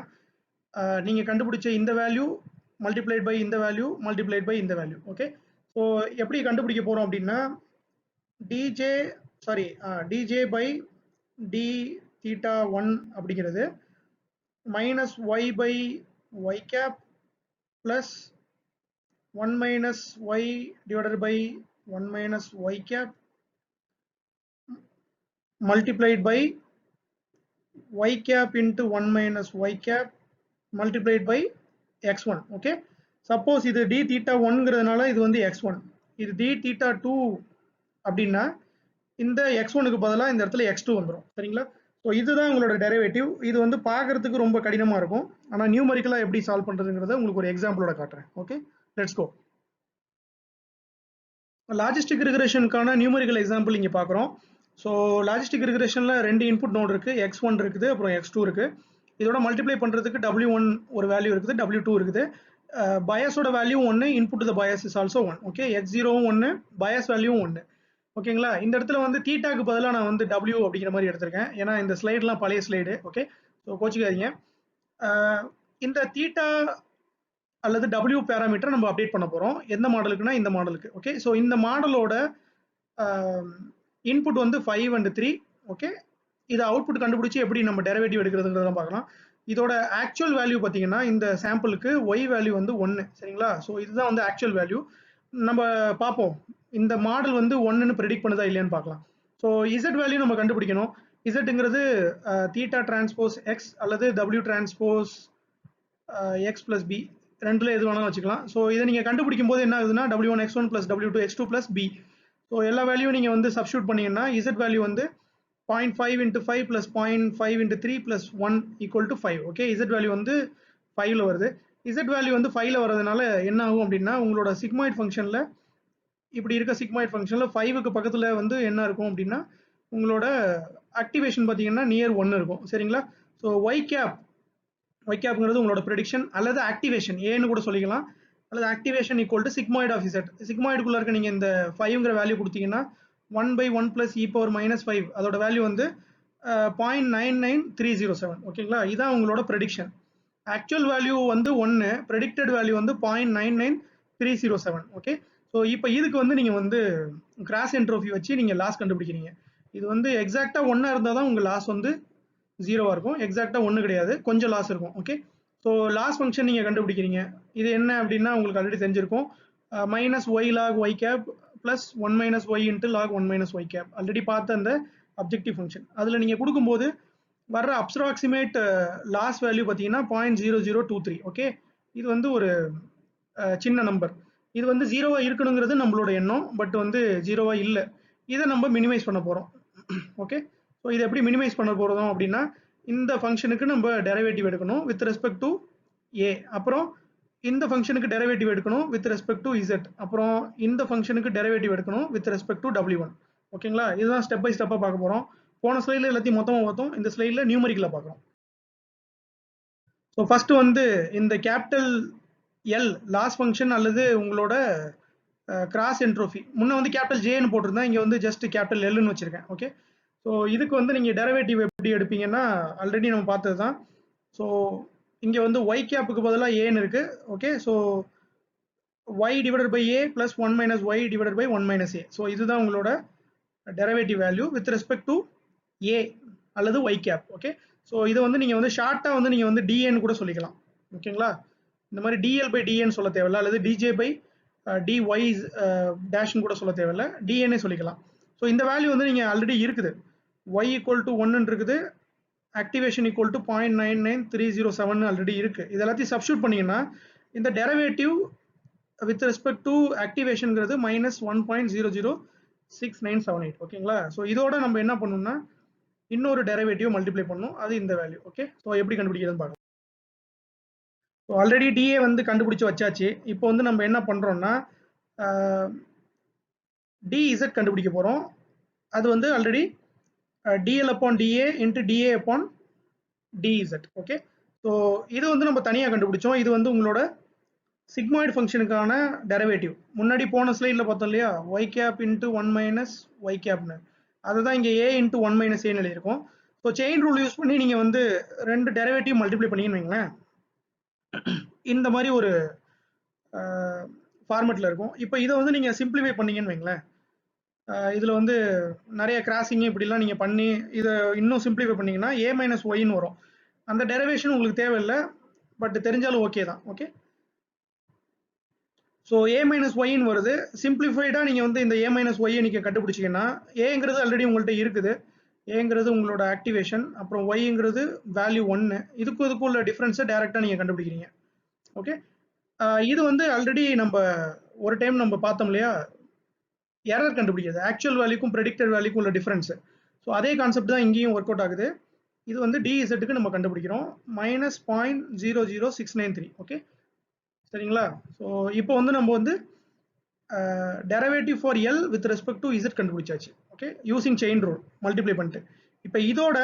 நீங்கள் கண்டுபிடிச்ச இந்த வேல்யூ மல்டிப்ளைட் பை இந்த வேல்யூ மல்டிப்ளைட் பை இந்த வேல்யூ. ஓகே, ஸோ எப்படி கண்டுபிடிக்க போகிறோம் அப்படின்னா dj பை d தீட்டா 1 அப்படிங்கிறது minus y by y cap plus 1 minus y divided by 1 minus y cap multiplied by y cap into 1 minus y cap multiplied by x1. okay, suppose இது d theta 1ங்கிறதுனால இது வந்து x1, இது d theta 2 அப்படின்னா இந்த x1க்கு பதிலாக இந்த இடத்துல x2 வந்துடும். சரிங்களா? ஸோ இதுதான் உங்களோட டெரிவேட்டிவ். இது வந்து பார்க்கறதுக்கு ரொம்ப கடினமாக இருக்கும், ஆனால் நியூமரிக்கலாக எப்படி சால்வ் பண்ணுறதுங்கிறத உங்களுக்கு ஒரு எக்ஸாம்பிளோட காட்டுறேன். Okay, let's go. லாஜிஸ்டிக் ரிக்ரெஷனுக்கான நியூமரிக்கல் எக்ஸாம்பிள் இங்கே பார்க்குறோம். ஸோ லாஜிஸ்டிக் ரிக்ரெஷனில் 2 இன்புட் நோட் இருக்குது, x1 இருக்குது, அப்புறம் x2 இருக்குது. இதோட மல்டிப்ளை பண்ணுறதுக்கு w1 ஒரு வேல்யூ இருக்குது, w2 இருக்குது. பயஸோட value 1, input the bias is also 1. Okay, x0வும் 1, பயஸ் வேல்யூவும் 1. ஓகேங்களா? இந்த இடத்துல வந்து தீட்டாக்கு பதிலாக நான் வந்து w அப்படிங்கிற மாதிரி எடுத்திருக்கேன், ஏன்னா இந்த ஸ்லைட்லாம் பழைய ஸ்லைடு. ஓகே, ஸோ கோச்சிக்காதீங்க. இந்த தீட்டா அல்லது w பேராமீட்டர் நம்ம அப்டேட் பண்ண போகிறோம். எந்த மாடலுக்குன்னா இந்த மாடலுக்கு. ஓகே, ஸோ இந்த மாடலோட இன்புட் வந்து 5 and 3. ஓகே, இதை அவுட்புட் கண்டுபிடிச்சி எப்படி நம்ம டெரிவேட்டிவ் எடுக்கிறதுங்கிறத பார்க்கலாம். இதோட ஆக்சுவல் வேல்யூ பார்த்தீங்கன்னா இந்த சாம்பிளுக்கு y வேல்யூ வந்து 1. சரிங்களா? ஸோ இதுதான் வந்து ஆக்சுவல் வேல்யூ. நம்ம பார்ப்போம் இந்த மாடல் வந்து 1ன்னு ப்ரெடிக்ட் பண்ணுதா இல்லையான்னு பார்க்கலாம். ஸோ z வேல்யூ நம்ம கண்டுபிடிக்கணும். zங்கிறது தீட்டா டிரான்ஸ்போஸ் x அல்லது w transpose x plus b, ரெண்டுல எது வேணாலும் வச்சுக்கலாம். ஸோ இதை நீங்கள் கண்டுபிடிக்கும் போது என்ன ஆகுதுன்னா w1 x1 plus w2 x2 plus b. So எல்லா வேல்யூ நீங்கள் வந்து சப்ஸ்டியூட் பண்ணீங்கன்னா z வேல்யூ வந்து 0.5 into 5 plus 0.5 into 3 plus 1 equal to 5. Okay, z value வந்து 5ல் வருது. z வேல்யூ வந்து 5ல் வரதுனால என்ன ஆகும் அப்படின்னா உங்களோட சிக்மாய்ட் ஃபங்க்ஷனில் இப்படி இருக்க சிக்மாய்ட் ஃபங்க்ஷனில் 5க்கு பக்கத்தில் வந்து என்ன இருக்கும் அப்படின்னா உங்களோட ஆக்டிவேஷன் பார்த்தீங்கன்னா நியர் 1 இருக்கும். சரிங்களா? ஸோ y கேப்ங்கிறது உங்களோட ப்ரெடிக்ஷன் அல்லது ஆக்டிவேஷன் ஏன்னு கூட சொல்லிக்கலாம். அல்லது activation equal to sigmoid of Z. சிக்மாய்டுக்குள்ள இருக்க நீங்க இந்த 5ங்கிற வேல்யூ கொடுத்தீங்கன்னா 1/1 + e⁻⁻5 அதோட வேல்யூ வந்து 0.99307. ஓகேங்களா, இதான் உங்களோட ப்ரெடிக்ஷன். ஆக்சுவல் வேல்யூ வந்து 1, ப்ரெடிக்டட் வேல்யூ வந்து 0.99307. ஓகே, ஸோ இப்போ இதுக்கு வந்து நீங்கள் வந்து கிராஸ் என்ட்ரோபி வச்சு நீங்கள் லாஸ் கண்டுபிடிக்கிறீங்க. இது வந்து எக்ஸாக்டாக 1 இருந்தால் தான் உங்கள் லாஸ் வந்து 0 இருக்கும். எக்ஸாக்டாக 1 கிடையாது, கொஞ்சம் லாஸ் இருக்கும். ஓகே, ஸோ லாஸ் ஃபங்க்ஷன் நீங்கள் கண்டுபிடிக்கிறீங்க. இது என்ன அப்படின்னா உங்களுக்கு ஆல்ரெடி தெரிஞ்சிருக்கும். -y log y cap + 1 - y × log 1 - y cap. Already பார்த்த அந்த அப்ஜெக்டிவ் ஃபங்க்ஷன். அதில் நீங்கள் கொடுக்கும்போது வர்ற அப்ராக்சிமேட் லாஸ் வேல்யூ பார்த்தீங்கன்னா 0.0023. ஓகே, இது வந்து ஒரு சின்ன நம்பர். இது வந்து 0வா இருக்கணுங்கிறது நம்மளோட எண்ணம், பட் வந்து 0வா இல்லை. இதை நம்ம மினிமைஸ் பண்ண போகிறோம். ஓகே, ஸோ இதை எப்படி மினிமைஸ் பண்ண போகிறோம் அப்படின்னா, இந்த ஃபங்க்ஷனுக்கு நம்ம டெரிவேட்டிவ் எடுக்கணும் வித் ரெஸ்பெக்ட் டு ஏ, அப்புறம் இந்த ஃபங்க்ஷனுக்கு டெரிவேட்டிவ் எடுக்கணும் வித் ரெஸ்பெக்ட் டு இசட், அப்புறம் இந்த ஃபங்க்ஷனுக்கு டெரிவேட்டிவ் எடுக்கணும் வித் ரெஸ்பெக்ட் டு W1. ஓகேங்களா, இதுதான் ஸ்டெப் பை ஸ்டெப்பாக பார்க்க போகிறோம். போன ஸ்லைடில் எல்லாத்தையும் மொத்தமாக பார்த்தோம், இந்த ஸ்லைடில் நியூமரிக்கலாக பார்க்குறோம். ஸோ ஃபர்ஸ்ட் வந்து இந்த கேபிட்டல் எல் லாஸ் ஃபங்க்ஷன் அல்லது உங்களோட கிராஸ் என்ட்ரோபி. முன்ன வந்து கேபிட்டல் ஜேன்னு போட்டிருந்தேன், இங்கே வந்து ஜஸ்ட் கேபிட்டல் எல்னு வச்சிருக்கேன். ஓகே, ஸோ இதுக்கு வந்து நீங்கள் டெரிவேட்டிவ் எப்படி எடுப்பீங்கன்னா ஆல்ரெடி நம்ம பார்த்தது தான். ஸோ இங்கே வந்து ஒய் கேப்புக்கு பதிலாக ஏன்னு இருக்கு. Okay, so y divided by a plus 1 - y divided by 1 - a. So இதுதான் உங்களோட derivative value with respect to a அல்லது y கேப். ஓகே, ஸோ இதை வந்து நீங்கள் வந்து ஷார்ட்டாக வந்து நீங்கள் வந்து dn கூட சொல்லிக்கலாம். ஓகேங்களா, இந்த மாதிரி dl by dn சொல்ல தேவையில்ல, அல்லது dj by dy டேஷ்னு கூட சொல்ல தேவையில்ல, dn சொல்லிக்கலாம். ஸோ இந்த வேல்யூ வந்து நீங்கள் ஆல்ரெடி இருக்குது, y = 1 இருக்குது, ஆக்டிவேஷன் ஈக்குவல் டு 0.99307 ஆல்ரெடி இருக்கு. இது எல்லாத்தையும் சப்ஸ்டியூட் பண்ணீங்கன்னா இந்த டெரிவேட்டிவ் வித் ரெஸ்பெக்ட் டு ஆக்டிவேஷன்ங்கிறது -1.006978. ஓகேங்களா, ஸோ இதோட நம்ம என்ன பண்ணணும்னா இன்னொரு டெரிவேட்டிவ் மல்டிப்ளை பண்ணணும், அது இந்த வேல்யூ. ஓகே, ஸோ எப்படி கண்டுபிடிக்கிறதுன்னு பார்க்கலாம். ஸோ ஆல்ரெடி டிஏ வந்து கண்டுபிடிச்சு வச்சாச்சு. இப்போ வந்து நம்ம என்ன பண்ணுறோம்னா டிஇசட் கண்டுபிடிக்க போகிறோம். அது வந்து already DL upon DA into DA upon DZ. Okay, so இது வந்து நம்ம தனியாக கண்டுபிடிச்சோம். இது வந்து உங்களோட சிக்மாய்டு ஃபங்க்ஷனுக்கான டெரிவேட்டிவ். முன்னாடி போன ஸ்லைடில் பார்த்தோம் இல்லையா, y கேப் இன்ட்டு 1 - y கேப்னு, அதுதான் இங்கே a இன்ட்டு 1 - a எழுதியிருக்கும். ஸோ செயின் ரூல் யூஸ் பண்ணி நீங்கள் வந்து ரெண்டு டெரிவேட்டிவ் மல்டிப்ளை பண்ணிங்கன்னு வைங்களேன், இந்த மாதிரி ஒரு ஃபார்மெட்டில் இருக்கும். இப்போ இதை வந்து நீங்கள் சிம்பிளிஃபை பண்ணீங்கன்னு வைங்களேன், இதில் வந்து நிறைய கிராசிங் இப்படிலாம் நீங்கள் பண்ணி இதை இன்னும் சிம்பிளிஃபை பண்ணீங்கன்னா a - yன்னு வரும். அந்த டெரிவேஷன் உங்களுக்கு தேவையில்லை, பட் தெரிஞ்சாலும் ஓகே தான். ஓகே, ஸோ a - yன்னு வருது. சிம்பிளிஃபைடாக நீங்கள் வந்து இந்த a - y நீங்கள் கண்டுபிடிச்சிங்கன்னா, ஏங்கிறது ஆல்ரெடி உங்கள்கிட்ட இருக்குது, ஏங்கிறது உங்களோட ஆக்டிவேஷன், அப்புறம் ஒய்ங்கிறது வேல்யூ 1, இதுக்கும் உள்ள டிஃப்ரென்ஸை டேரெக்டாக நீங்கள் கண்டுபிடிக்கிறீங்க. ஓகே, இது வந்து ஆல்ரெடி நம்ம ஒரு டைம் நம்ம பார்த்தோம் இல்லையா, எரர் கண்டுபிடிக்கிறது, ஆக்சுவல் வேல்யூக்கும் ப்ரெடிக்டட் வேல்யூக்கும் உள்ள டிஃப்ரென்ஸ். ஸோ அதே கான்செப்ட் தான் இங்கேயும் ஒர்க் அவுட் ஆகுது. இது வந்து டிஇசட்டுக்கு நம்ம கண்டுபிடிக்கிறோம் -0.00693. ஓகே, சரிங்களா. ஸோ இப்போ வந்து நம்ம வந்து derivative for L with respect to Z கண்டுபிடிச்சாச்சு. Okay, using chain rule multiply பண்ணிட்டு. இப்போ இதோட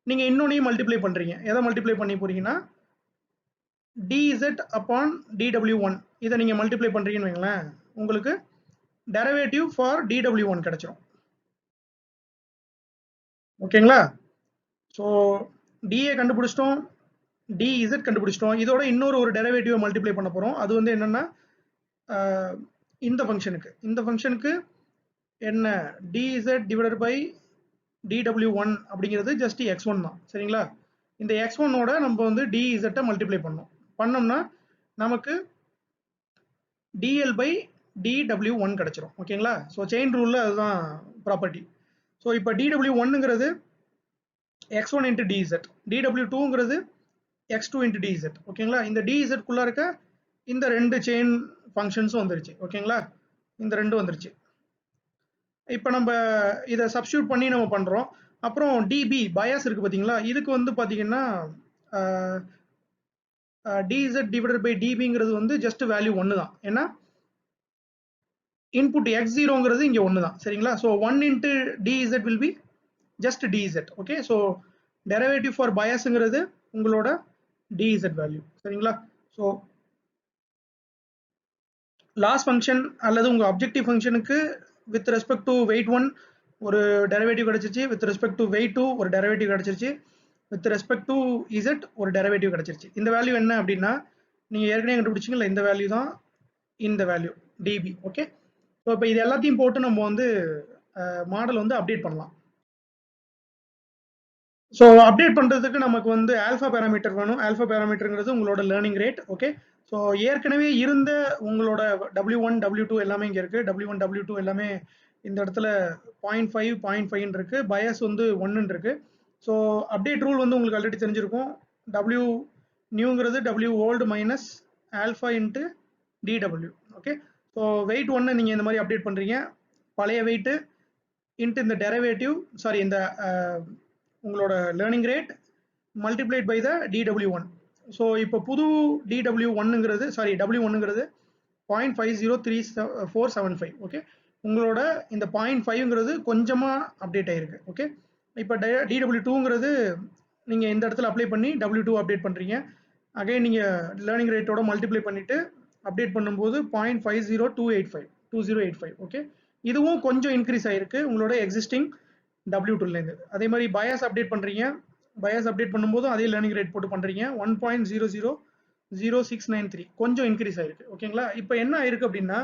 நீங்கள் இன்னொன்னையும் மல்டிப்ளை பண்ணுறீங்க. எதை மல்டிப்ளை பண்ணி போறீங்கன்னா dz அப்பான் dw1, இதை நீங்கள் மல்டிப்ளை பண்ணுறீங்கன்னு வைங்களேன், உங்களுக்கு டெரிவேட்டிவ் ஃபார் dw1 கிடைச்சிரும். ஓகேங்களா, ஸோ டிஏ கண்டுபிடிச்சிட்டோம், டிஇசட் கண்டுபிடிச்சிட்டோம். இதோட இன்னொரு டெரிவேட்டிவை மல்டிப்ளை பண்ண போகிறோம். அது வந்து என்னென்னா இந்த ஃபங்க்ஷனுக்கு என்ன dz டிவைடட் பை dw1 அப்படிங்கிறது ஜஸ்ட் x1 தான். சரிங்களா, இந்த x1ஓட நம்ம வந்து dz மல்டிப்ளை பண்ணோம்னா நமக்கு dl பை dw1 கிடைச்சிரும். ஓகேங்களா, ஸோ செயின் ரூலில் அதுதான் ப்ராப்பர்ட்டி. ஸோ இப்போ dw1ங்கிறது x1 into dz, dw2ங்கிறது x2 into dz. ஓகேங்களா, இந்த dz இருக்க இந்த ரெண்டு செயின் ஃபங்க்ஷன்ஸும் வந்துருச்சு. ஓகேங்களா, இந்த ரெண்டும் வந்துருச்சு. இப்போ நம்ம இதை சப்ஸ்டியூட் பண்ணி நம்ம பண்ணுறோம். அப்புறம் டிபி பயாஸ் இருக்குது பார்த்தீங்களா, இதுக்கு வந்து பார்த்தீங்கன்னா dz டிவைடட் பை டிபிங்கிறது வந்து ஜஸ்ட் வேல்யூ 1 தான். ஏன்னா இன்புட் x0ங்கிறது இங்கே 1 தான். சரிங்களா, so 1 into dz will be just dz. Okay, so derivative for பயாஸுங்கிறது உங்களோட dz வேல்யூ. சரிங்களா, ஸோ லாஸ் ஃபங்க்ஷன் அல்லது உங்கள் அப்ஜெக்டிவ் ஃபங்க்ஷனுக்கு வித் ரெஸ்பெக்ட் டு வெயிட் 1 ஒரு டெரிவேட்டிவ் கிடச்சிருச்சு, வித் ரெஸ்பெக்ட் டு வெயிட் 2 ஒரு டெரிவேட்டிவ் கிடச்சிருச்சு, வித் ரெஸ்பெக்ட் டு இசட் ஒரு டெரிவேட்டிவ் கிடச்சிருச்சு. இந்த வேல்யூ என்ன அப்படின்னா நீங்கள் ஏற்கனவே கண்டுபிடிச்சிங்களா, இந்த வேல்யூ தான் இந்த வேல்யூ டிபி. ஓகே, ஸோ இப்போ இது எல்லாத்தையும் போட்டு நம்ம வந்து மாடல் வந்து அப்டேட் பண்ணலாம். ஸோ அப்டேட் பண்ணுறதுக்கு நமக்கு வந்து ஆல்ஃபா பேராமீட்டர் வேணும். ஆல்ஃபா பேராமீட்டருங்கிறது உங்களோட லேர்னிங் ரேட். ஓகே, ஸோ ஏற்கனவே இருந்த உங்களோட W1 W2 எல்லாமே இங்கே இருக்குது. W1 W2 எல்லாமே இந்த இடத்துல 0.5 0.5 இருக்கு, பயஸ் வந்து 1 இருக்கு. ஸோ அப்டேட் ரூல் வந்து உங்களுக்கு ஆல்ரெடி தெரிஞ்சிருக்கும். W நியூங்கிறது W old minus alpha into DW. Okay, so weight 1 நீங்கள் இந்த மாதிரி அப்டேட் பண்ணுறீங்க, பழைய வெயிட்டு இன்ட்டு இந்த டெரிவேட்டிவ், சாரி இந்த உங்களோட learning rate multiplied by the DW1. So இப்போ புது DW1ங்கிறது சாரி W1ங்கிறது 0.503475. ஓகே, உங்களோட இந்த 0.5ங்கிறது கொஞ்சமாக அப்டேட் ஆகிருக்கு. ஓகே, இப்போ DW2ங்கிறது நீங்கள் இந்த இடத்துல அப்ளை பண்ணி W2 அப்டேட் பண்ணுறீங்க. அகைன் நீங்கள் லேர்னிங் ரேட்டோட மல்டிப்ளை பண்ணிவிட்டு அப்டேட் பண்ணும்போது 0.50285. ஓகே, இதுவும் கொஞ்சம் இன்க்ரீஸ் ஆகிருக்கு உங்களோட எக்ஸிஸ்டிங் W2லேருந்து. அதே மாதிரி பயஸ் அப்டேட் பண்ணுறீங்க, பயஸ் அப்டேட் பண்ணும்போதும் அதே லேர்னிங் ரேட் போட்டு பண்ணுறீங்க, 1.000693 கொஞ்சம் இன்க்ரீஸ் ஆகிருக்கு. ஓகேங்களா, இப்போ என்ன ஆயிருக்கு அப்படின்னா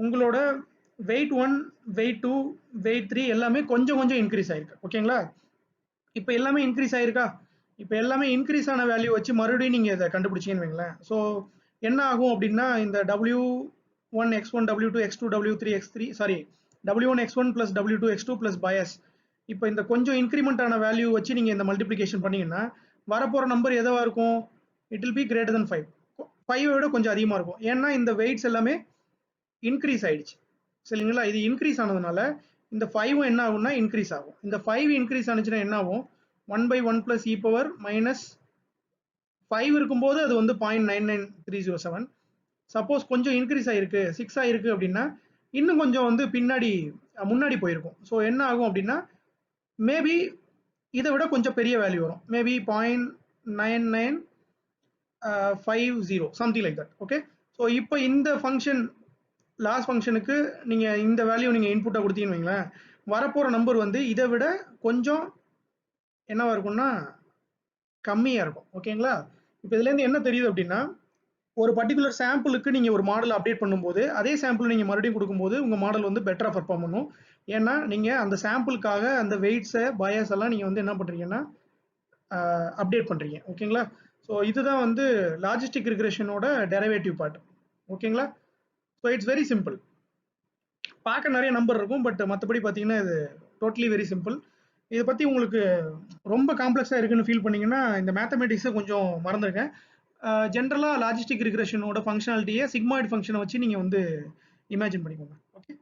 உங்களோட வெயிட் 1 வெயிட் 2 வெயிட் 3 எல்லாமே கொஞ்சம் கொஞ்சம் இன்க்ரீஸ் ஆயிருக்கு. ஓகேங்களா, இப்போ எல்லாமே இன்க்ரீஸ் ஆயிருக்கா, இப்போ எல்லாமே இன்க்ரீஸ் ஆன வேல்யூ வச்சு மறுபடியும் நீங்கள் இதை கண்டுபிடிச்சிங்கன்னு வைங்களேன். ஸோ என்ன ஆகும் அப்படின்னா இந்த W1 X1 W2 X2 W3 X3 sorry W1 X1 plus W2 X2 plus bias, இப்போ இந்த கொஞ்சம் இன்க்ரிமெண்ட் ஆன வேல்யூ வச்சு நீங்கள் இந்த மல்டிப்ளிகேஷன் பண்ணீங்கன்னா வரப்போகிற நம்பர் எதுவாக இருக்கும், it will be greater than 5. 5 விட கொஞ்சம் அதிகமாக இருக்கும், ஏன்னா இந்த வெயிட்ஸ் எல்லாமே இன்க்ரீஸ் ஆயிடுச்சு. சரிங்களா, இது இன்க்ரீஸ் ஆனதுனால இந்த 5 என்ன ஆகும்னா இன்க்ரீஸ் ஆகும். இந்த 5 இன்க்ரீஸ் ஆனிச்சுன்னா என்ன ஆகும், 1/1 plus e பவர் மைனஸ் 5 இருக்கும்போது அது வந்து 0.99307. சப்போஸ் கொஞ்சம் இன்க்ரீஸ் ஆயிருக்கு 6 ஆயிருக்கு அப்படின்னா இன்னும் கொஞ்சம் வந்து முன்னாடி போயிருக்கும். ஸோ என்ன ஆகும் அப்படின்னா மேபி இதை விட கொஞ்சம் பெரிய வேல்யூ வரும், maybe 0.9950 something like that. Okay, so இப்போ இந்த ஃபங்க்ஷன் லாஸ் ஃபங்க்ஷனுக்கு நீங்கள் இந்த வேல்யூ நீங்கள் இன்புட்டாக கொடுத்தீங்கன்னு வைங்களேன், வரப்போகிற நம்பர் வந்து இதை விட கொஞ்சம் என்னவா இருக்கும்னா கம்மியாக இருக்கும். ஓகேங்களா, இப்போ இதுலேருந்து என்ன தெரியுது அப்படின்னா ஒரு பர்டிகுலர் சாம்பிளுக்கு நீங்கள் ஒரு மாடல் அப்டேட் பண்ணும்போது அதே சாம்பிள் நீங்கள் மறுபடியும் கொடுக்கும்போது உங்கள் மாடல் வந்து பெட்டராக பர்ஃபார்ம் பண்ணும். ஏன்னா நீங்கள் அந்த சாம்பிளுக்காக அந்த வெயிட்ஸை பயஸ் எல்லாம் நீங்கள் வந்து என்ன பண்ணுறீங்கன்னா அப்டேட் பண்ணுறீங்க. ஓகேங்களா, ஸோ இதுதான் வந்து லாஜிஸ்டிக் ரிக்ரெஷனோட டெரிவேட்டிவ் பார்ட். ஓகேங்களா, ஸோ இட்ஸ் வெரி சிம்பிள். பார்க்க நிறைய நம்பர் இருக்கும், பட் மற்றபடி பார்த்தீங்கன்னா இது டோட்டலி வெரி சிம்பிள். இதை பற்றி உங்களுக்கு ரொம்ப காம்ப்ளெக்ஸாக இருக்குன்னு ஃபீல் பண்ணிங்கன்னா இந்த மேத்தமெட்டிக்ஸை கொஞ்சம் மறந்துருங்க. ஜென்ரலாக லாஜிஸ்டிக் ரிக்ரெஷனோட ஃபங்க்ஷனாலிட்டியை சிக்மாய்டு ஃபங்க்ஷனை வச்சு நீங்கள் வந்து இமேஜின் பண்ணிக்கோங்க. Okay,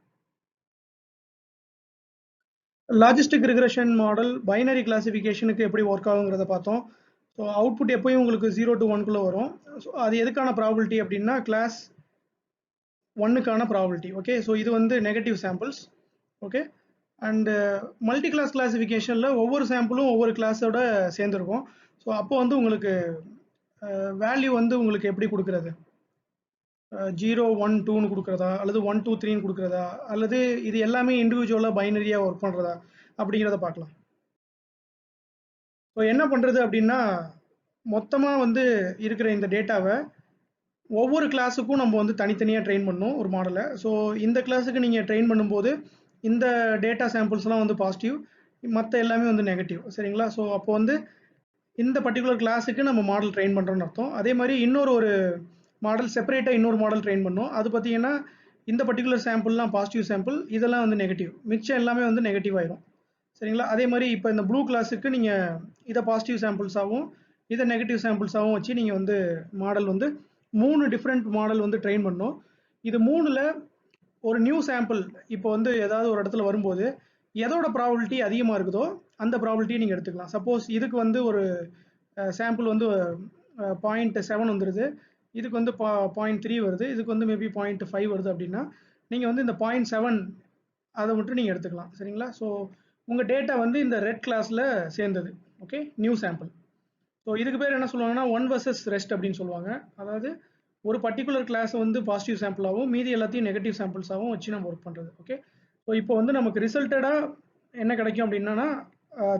logistic regression model binary கிளாசிஃபிகேஷனுக்கு எப்படி ஒர்க் ஆகுங்கிறத பார்த்தோம். ஸோ அவுட்புட் எப்பயும் உங்களுக்கு 0 to 1 வரும். ஸோ அது எதுக்கான ப்ராபபிலிட்டி அப்படின்னா கிளாஸ் 1க்கான ப்ராபபிலிட்டி. ஓகே, ஸோ இது வந்து negative samples. Okay, and multi class கிளாசிஃபிகேஷனில் ஒவ்வொரு சாம்பிளும் ஒவ்வொரு கிளாஸோட சேர்ந்துருக்கும். ஸோ அப்போ வந்து உங்களுக்கு வேல்யூ வந்து உங்களுக்கு எப்படி கொடுக்குறது, 0 1 2ன்னு கொடுக்குறதா அல்லது 1 2 3ன்னு கொடுக்குறதா அல்லது இது எல்லாமே இண்டிவிஜுவலாக பைனரியாக ஒர்க் பண்ணுறதா அப்படிங்கிறத பார்க்கலாம். ஸோ என்ன பண்ணுறது அப்படின்னா மொத்தமாக வந்து இருக்கிற இந்த டேட்டாவை ஒவ்வொரு கிளாஸுக்கும் நம்ம வந்து தனித்தனியாக ட்ரெயின் பண்ணணும் ஒரு மாடலை. ஸோ இந்த கிளாஸுக்கு நீங்கள் ட்ரெயின் பண்ணும்போது இந்த டேட்டா சாம்பிள்ஸ்லாம் வந்து பாசிட்டிவ், மற்ற எல்லாமே வந்து நெகட்டிவ். சரிங்களா, ஸோ அப்போ வந்து இந்த பர்டிகுலர் கிளாஸுக்கு நம்ம மாடல் ட்ரெயின் பண்ணுறோன்னு அர்த்தம். அதே மாதிரி இன்னொரு மாடல் செப்பரேட்டாக இன்னொரு மாடல் ட்ரெயின் பண்ணோம், அது பார்த்தீங்கன்னா இந்த பர்டிகுலர் சாம்பிள்லாம் பாசிட்டிவ் சாம்பிள், இதெல்லாம் வந்து நெகட்டிவ், மிச்சம் எல்லாமே வந்து நெகட்டிவ் ஆயிரும். சரிங்களா, அதே மாதிரி இப்போ இந்த ப்ளூ கிளாஸுக்கு நீங்கள் இதை பாசிட்டிவ் சாம்பிள்ஸாகவும் இதை நெகட்டிவ் சாம்பிள்ஸாகவும் வச்சு நீங்கள் வந்து மாடல் வந்து 3 டிஃப்ரெண்ட் மாடல் வந்து ட்ரெயின் பண்ணோம். இது 3ல் ஒரு நியூ சாம்பிள் இப்போ வந்து ஏதாவது ஒரு இடத்துல வரும்போது எதோட ப்ராபபிலிட்டி அதிகமாக இருக்குதோ அந்த ப்ராபபிலிட்டியை நீங்கள் எடுத்துக்கலாம். சப்போஸ் இதுக்கு வந்து ஒரு சாம்பிள் வந்து 0.7 வந்துடுது, இதுக்கு வந்து 0.3 வருது, இதுக்கு வந்து மேபி 0.5 வருது அப்படின்னா நீங்கள் வந்து இந்த 0.7 அதை மட்டும் நீங்கள் எடுத்துக்கலாம். சரிங்களா, ஸோ உங்கள் டேட்டா வந்து இந்த ரெட் கிளாஸில் சேர்ந்தது. Okay, new sample. ஸோ இதுக்கு பேர் என்ன சொல்லுவாங்கன்னா 1 versus ரெஸ்ட் அப்படின்னு சொல்லுவாங்க. அதாவது ஒரு பர்டிகுலர் கிளாஸ் வந்து பாசிட்டிவ் சாம்பிளாகவும் மீதி எல்லாத்தையும் நெகட்டிவ் சாம்பிள்ஸாகவும் வச்சு நம்ம ஒர்க் பண்ணுறது. ஓகே, ஸோ இப்போ வந்து நமக்கு ரிசல்ட்டடாக என்ன கிடைக்கும் அப்படின்னா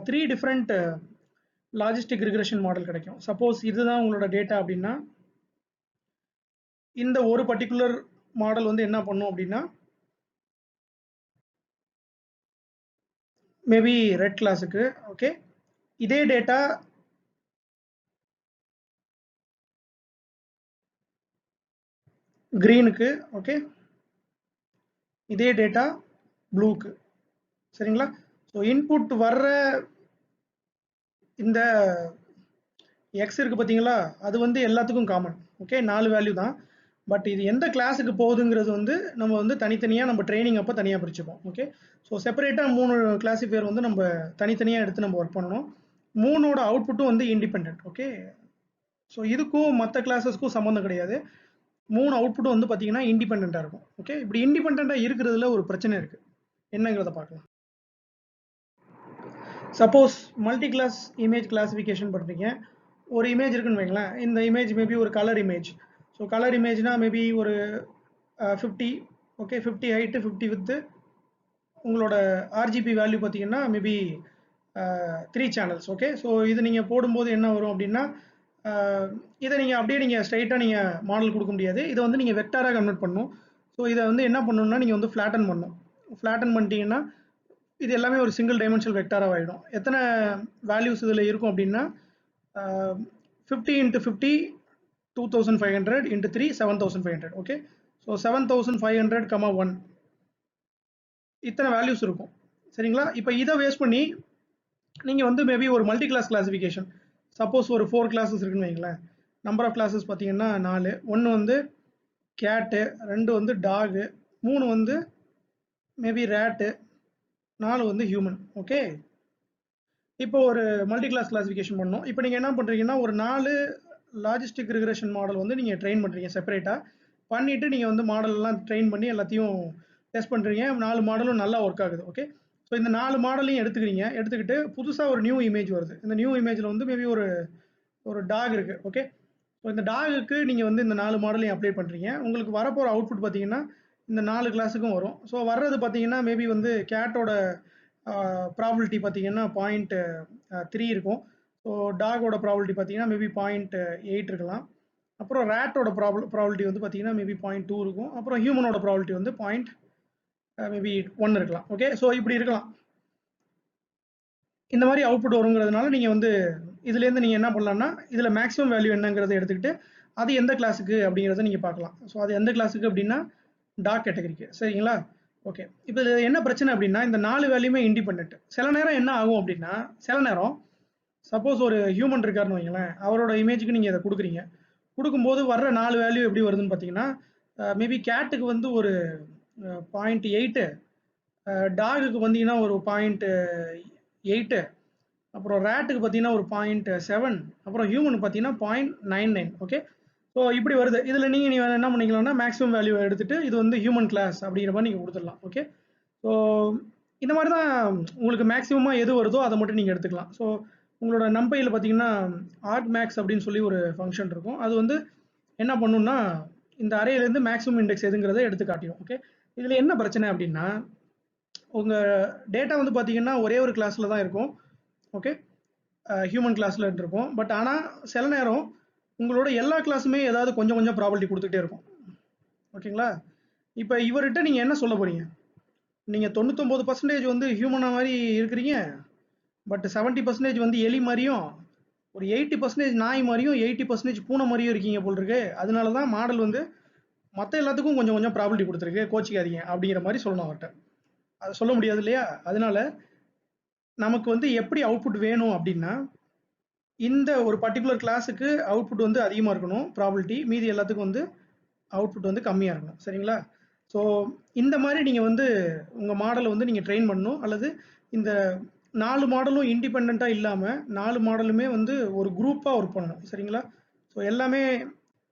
3 டிஃப்ரெண்ட் லாஜிஸ்டிக் ரிக்ரெஷன் மாடல் கிடைக்கும். சப்போஸ் இதுதான் உங்களோட டேட்டா அப்படின்னா இந்த ஒரு பர்டிகுலர் மாடல் வந்து என்ன பண்ணும் அப்படின்னா மேபி ரெட் கிளாஸுக்கு, ஓகே, இதே டேட்டா கிரீனுக்கு, ஓகே, இதே டேட்டா ப்ளூக்கு. சரிங்களா? ஸோ இன்புட் வர்ற இந்த எக்ஸ் இருக்கு பார்த்தீங்களா, அது வந்து எல்லாத்துக்கும் காமன். ஓகே, 4 வேல்யூ தான். பட் இது எந்த கிளாஸுக்கு போகுதுங்கிறது வந்து நம்ம வந்து தனித்தனியாக நம்ம ட்ரைனிங் அப்போ தனியாக பிரிச்சுப்போம். ஓகே, ஸோ செப்பரேட்டாக 3 கிளாஸிஃபையர் வந்து நம்ம தனித்தனியாக எடுத்து நம்ம ஒர்க் பண்ணணும். 3ஓட அவுட்புட்டும் வந்து இண்டிபெண்ட். ஓகே, ஸோ இதுக்கும் மற்ற கிளாஸஸ்க்கும் சம்மந்தம் கிடையாது. 3 அவுட்புட்டும் வந்து பார்த்தீங்கன்னா இண்டிபெண்ட்டாக இருக்கும். ஓகே, இப்படி இண்டிபெண்ட்டாக இருக்கிறதுல ஒரு பிரச்சனை இருக்குது. என்னங்கிறத பார்க்கலாம். Suppose multi class image classification பண்ணுறீங்க. ஒரு இமேஜ் இருக்குன்னு வைங்களேன். இந்த இமேஜ் மேபி ஒரு கலர் இமேஜ். ஸோ கலர் இமேஜ்னா மேபி ஒரு 50, ஓகே, 50 ஹைட்டு 50 வித்து. உங்களோட ஆர்ஜிபி வேல்யூ பார்த்தீங்கன்னா மேபி 3 சேனல்ஸ். ஓகே, ஸோ இது நீங்கள் போடும்போது என்ன வரும் அப்படின்னா இதை நீங்கள் அப்படியே நீங்கள் ஸ்ட்ரைட்டாக நீங்கள் மாடல் கொடுக்க முடியாது. இதை வந்து நீங்கள் வெக்டாராக கன்வெர்ட் பண்ணணும். ஸோ இதை வந்து என்ன பண்ணணும்னா நீங்கள் வந்து ஃப்ளாட்டன் பண்ணணும். ஃப்ளாட்டன் பண்ணிட்டீங்கன்னா இது எல்லாமே ஒரு சிங்கிள் டைமென்ஷனல் வெக்டாராக ஆகிடும். எத்தனை வேல்யூஸ் இதில் இருக்கும் அப்படின்னா 50 × 50 2500 × 3 7500. ஓகே, ஸோ 7500, 1 இத்தனை வேல்யூஸ் இருக்கும். சரிங்களா? இப்போ இதை வேஸ்ட் பண்ணி நீங்கள் வந்து மேபி ஒரு மல்டி கிளாஸ் கிளாஸிஃபிகேஷன், சப்போஸ் ஒரு 4 கிளாஸஸ் இருக்குன்னு வைங்களேன். நம்பர் ஆஃப் கிளாஸஸ் பார்த்தீங்கன்னா 4. 1 வந்து கேட்டு, 2 வந்து டாகு, 3 வந்து மேபி ரேட்டு, 4 வந்து ஹியூமன். ஓகே, இப்போ ஒரு மல்டி கிளாஸ் கிளாஸிஃபிகேஷன் பண்ணோம். இப்போ நீங்கள் என்ன பண்ணுறீங்கன்னா ஒரு 4 லாஜிஸ்டிக் ரிக்ரெஷன் மாடல் வந்து நீங்கள் ட்ரெயின் பண்ணுறீங்க செப்பரேட்டாக. பண்ணிவிட்டு நீங்கள் வந்து மாடல்லாம் ட்ரெயின் பண்ணி எல்லாத்தையும் டெஸ்ட் பண்ணுறீங்க. 4 மாடலும் நல்லா ஒர்க் ஆகுது. ஓகே, ஸோ இந்த 4 மாடலையும் எடுத்துக்கிறீங்க. எடுத்துக்கிட்டு புதுசாக ஒரு நியூ இமேஜ் வருது. இந்த நியூ இமேஜில் வந்து மேபி ஒரு டாக் இருக்குது. ஓகே, ஸோ இந்த டாகுக்கு நீங்கள் வந்து இந்த 4 மாடலையும் அப்ளை பண்ணுறீங்க. உங்களுக்கு வரப்போகிற அவுட்புட் பார்த்தீங்கன்னா இந்த 4 கிளாஸுக்கும் வரும். ஸோ வர்றது பார்த்தீங்கன்னா மேபி வந்து கேட்டோட ப்ராபிலிட்டி பார்த்தீங்கன்னா 0.3 இருக்கும். ஸோ டாகோட ப்ராபிலிட்டி பார்த்தீங்கன்னா மேபி 0.8 இருக்கலாம். அப்புறம் ரேட்டோட ப்ராபிலிட்டி வந்து பார்த்தீங்கன்னா மேபி 0.2 இருக்கும். அப்புறம் ஹியூமனோட ப்ராபிலிட்டி வந்து மேபி 1 இருக்கலாம். ஓகே, ஸோ இப்படி இருக்கலாம். இந்த மாதிரி அவுட்புட் வருங்கிறதுனால நீங்கள் வந்து இதுலேருந்து நீங்கள் என்ன பண்ணலாம்னா இதில் மேக்ஸிமம் வேல்யூ என்னங்கிறத எடுத்துக்கிட்டு அது எந்த கிளாஸுக்கு அப்படிங்கிறத நீங்கள் பார்க்கலாம். ஸோ அது எந்த கிளாஸுக்கு அப்படின்னா டாக் கேட்டகரிக்கு. சரிங்களா? ஓகே, இப்போ இது என்ன பிரச்சனை அப்படின்னா இந்த 4 வேல்யூமே இண்டிபெண்ட். சில நேரம் என்ன ஆகும் அப்படின்னா சில நேரம் சப்போஸ் ஒரு ஹியூமன் இருக்காருன்னு வைங்களேன், அவரோட இமேஜுக்கு நீங்கள் இதை கொடுக்குறீங்க. கொடுக்கும்போது வர்ற 4 வேல்யூ எப்படி வருதுன்னு பார்த்தீங்கன்னா மேபி கேட்டுக்கு வந்து ஒரு 0.8, டாகுக்கு வந்தீங்கன்னா ஒரு 0.8, அப்புறம் ரேட்டுக்கு பார்த்தீங்கன்னா ஒரு 0.7, அப்புறம் ஹியூமனுக்கு பார்த்தீங்கன்னா 0.99. ஓகே, ஸோ இப்படி வருது. இதில் நீங்கள் என்ன பண்ணிக்கலாம்னா மேக்ஸிமம் வேல்யூ எடுத்துகிட்டு இது வந்து ஹியூமன் கிளாஸ் அப்படிங்கிற மாதிரி நீங்கள் கொடுத்துடலாம். ஓகே, ஸோ இந்த மாதிரி தான் உங்களுக்கு மேக்ஸிமமாக எது வருதோ அதை மட்டும் நீங்கள் எடுத்துக்கலாம். ஸோ உங்களோட நம்பையில் பார்த்தீங்கன்னா ஆர்க் மேக்ஸ் அப்படின்னு சொல்லி ஒரு ஃபங்க்ஷன் இருக்கும். அது வந்து என்ன பண்ணுன்னா இந்த அரேலேருந்து மேக்ஸிமம் இண்டெக்ஸ் எதுங்கிறத எடுத்து காட்டிடும். ஓகே, இதில் என்ன பிரச்சனை அப்படின்னா உங்கள் டேட்டா வந்து பார்த்தீங்கன்னா ஒரே ஒரு கிளாஸில் தான் இருக்கும். ஓகே, ஹியூமன் கிளாஸில் இருக்கும். பட் ஆனால் சில நேரம் உங்களோட எல்லா கிளாஸுமே ஏதாவது கொஞ்சம் கொஞ்சம் ப்ராபர்ட்டி கொடுத்துட்டே இருக்கும். ஓகேங்களா? இப்போ இவர்கிட்ட நீங்கள் என்ன சொல்ல போகிறீங்க? நீங்கள் 99% வந்து ஹியூமனா மாதிரி இருக்கிறீங்க, பட் 70% வந்து எலி மாதிரியும், ஒரு 80% நாய் மாதிரியும் 80% பூனை மாதிரியும் இருக்கீங்க போல் இருக்கு. அதனால தான் மாடல் வந்து மற்ற எல்லாத்துக்கும் கொஞ்சம் கொஞ்சம் ப்ராபர்ட்டி கொடுத்துருக்கு, கோச்சிக்காதீங்க அப்படிங்கிற மாதிரி சொல்லணும் அவர்கிட்ட. அதை சொல்ல முடியாது இல்லையா? அதனால நமக்கு வந்து எப்படி அவுட்புட் வேணும் அப்படின்னா இந்த ஒரு பர்டிகுலர் கிளாஸுக்கு அவுட்புட் வந்து அதிகமாக இருக்கணும் ப்ராபபிலிட்டி, மீதி எல்லாத்துக்கும் வந்து அவுட்புட் வந்து கம்மியாக இருக்கணும். சரிங்களா? ஸோ இந்த மாதிரி நீங்கள் வந்து உங்கள் மாடலை வந்து நீங்கள் ட்ரெயின் பண்ணணும். அல்லது இந்த 4 மாடலும் இண்டிபெண்ட்டாக இல்லாமல் 4 மாடலுமே வந்து ஒரு குரூப்பாக ஒர்க் பண்ணணும். சரிங்களா? ஸோ எல்லாமே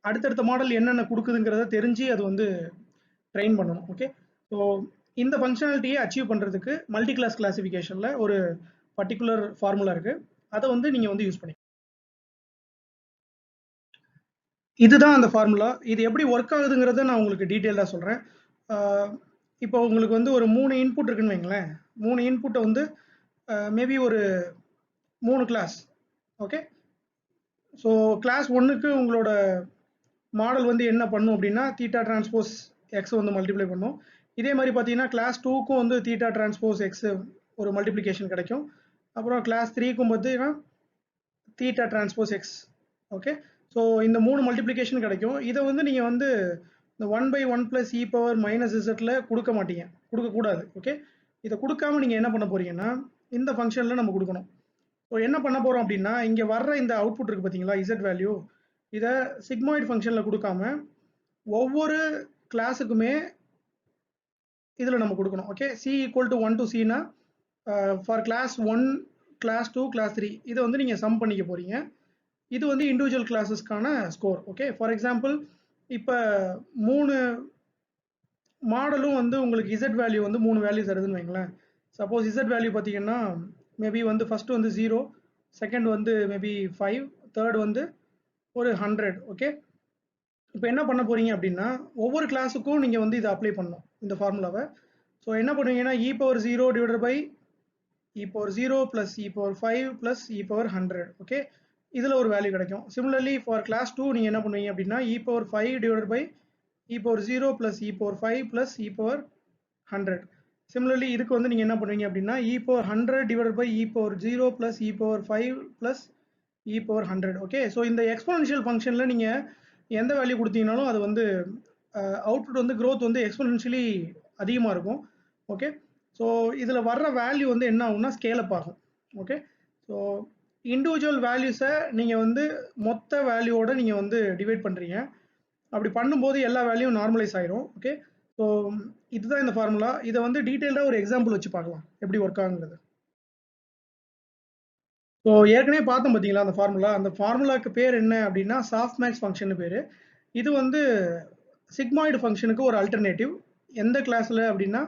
அடுத்தடுத்த மாடல் என்னென்ன கொடுக்குதுங்கிறத தெரிஞ்சு அது வந்து ட்ரெயின் பண்ணணும். ஓகே, ஸோ இந்த ஃபங்க்ஷனாலிட்டியை அச்சீவ் பண்ணுறதுக்கு மல்டி கிளாஸ் கிளாஸிஃபிகேஷனில் ஒரு பர்டிகுலர் ஃபார்முலா இருக்குது. அதை வந்து நீங்கள் வந்து யூஸ் பண்ணி இதுதான் அந்த ஃபார்முலா. இது எப்படி ஒர்க் ஆகுதுங்கிறத நான் உங்களுக்கு டீட்டெயில்டா சொல்றேன். இப்போ உங்களுக்கு வந்து ஒரு 3 இன்புட் இருக்குன்னு வைங்களேன். 3 இன்புட்ட வந்து மேபி ஒரு 3 கிளாஸ். ஓகே. ஸோ கிளாஸ் 1க்கு உங்களோட மாடல் வந்து என்ன பண்ணும் அப்படின்னா தீட்டா டிரான்ஸ்போஸ் எக்ஸ் வந்து மல்டிப்ளை பண்ணும். இதே மாதிரி பார்த்தீங்கன்னா கிளாஸ் 2க்கும் வந்து தீட்டா டிரான்ஸ்போஸ் எக்ஸ் ஒரு மல்டிப்ளிகேஷன் கிடைக்கும். அப்புறம் கிளாஸ் 3க்கும் பார்த்தீங்கன்னா theta transpose X. Okay. So இந்த 3 மல்டிப்ளிகேஷன் கிடைக்கும். இதை வந்து நீங்கள் வந்து இந்த 1/1 + e பவர் மைனஸ் இசட்ல கொடுக்க மாட்டீங்க, கொடுக்கக்கூடாது. ஓகே. இதை கொடுக்காம நீங்கள் என்ன பண்ண போறீங்கன்னா இந்த ஃபங்க்ஷனில் நம்ம கொடுக்கணும். ஸோ என்ன பண்ண போகிறோம் அப்படின்னா இங்கே வர்ற இந்த அவுட்புட் இருக்குது பார்த்தீங்களா இசட் வேல்யூ, இதை சிக்மாய்டு ஃபங்க்ஷனில் கொடுக்காம ஒவ்வொரு கிளாஸுக்குமே இதில் நம்ம கொடுக்கணும். ஓகே. c = 1 to c னா ஃபார் கிளாஸ் 1, கிளாஸ் 2, கிளாஸ் 3 இதை வந்து நீங்கள் சம் பண்ணிக்க போகிறீங்க. இது வந்து இண்டிவிஜுவல் கிளாஸஸ்க்கான ஸ்கோர். ஓகே. ஃபார் எக்ஸாம்பிள் இப்போ 3 மாடலும் வந்து உங்களுக்கு இசட் வேல்யூ வந்து 3 வேல்யூ தருதுன்னு வைங்களேன். சப்போஸ் இசட் வேல்யூ பார்த்தீங்கன்னா மேபி வந்து ஃபர்ஸ்ட் வந்து 0, செகண்ட் வந்து மேபி 5, தேர்ட் வந்து ஒரு 100. ஓகே. இப்போ என்ன பண்ண போறீங்க அப்படின்னா ஒவ்வொரு கிளாஸுக்கும் நீங்கள் வந்து இதை அப்ளை பண்ணணும் இந்த ஃபார்முலாவை. ஸோ என்ன பண்ணுவீங்கன்னா e power 0 divided by e power 0 plus e power 5 plus e power 100. Okay. இதில் ஒரு வேல்யூ கிடைக்கும். சிமிலர்லி ஃபார் கிளாஸ் 2 நீங்கள் என்ன பண்ணுவீங்க அப்படின்னா e power 5 divided by e power 0 plus e power 5 plus e power 100. Similarly இதுக்கு வந்து நீங்கள் என்ன பண்ணுவீங்க அப்படின்னா e power 100 divided by e power 0 plus e power 5 plus e power 100. Okay. So இந்த எக்ஸ்போனென்ஷியல் ஃபங்க்ஷனில் நீங்கள் எந்த வேல்யூ கொடுத்தீங்கனாலும் அது வந்து அவுட்புட் வந்து க்ரோத் வந்து எக்ஸ்போனென்ஷியலி அதிகமாக இருக்கும். ஓகே. ஸோ இதில் வர்ற வேல்யூ வந்து என்ன ஆகும்னா ஸ்கேல் அப் ஆகும். ஓகே. ஸோ இண்டிவிஜுவல் வேல்யூஸை நீங்கள் வந்து மொத்த வேல்யூவோட நீங்கள் வந்து டிவைட் பண்ணுறீங்க. அப்படி பண்ணும்போது எல்லா வேல்யூவும் நார்மலைஸ் ஆயிரும். ஓகே. ஸோ இதுதான் இந்த ஃபார்முலா. இதை வந்து டீட்டெயில்டாக ஒரு எக்ஸாம்பிள் வச்சு பார்க்கலாம் எப்படி ஒர்க் ஆகுங்கிறது. ஸோ ஏற்கனவே பார்த்தோம் பார்த்தீங்களா அந்த ஃபார்முலா. அந்த ஃபார்முலாக்கு பேர் என்ன அப்படின்னா சாஃப்ட்மேக்ஸ் ஃபங்க்ஷன் பேர். இது வந்து சிக்மாய்டு ஃபங்க்ஷனுக்கு ஒரு அல்டர்னேட்டிவ். எந்த கிளாஸில் அப்படின்னா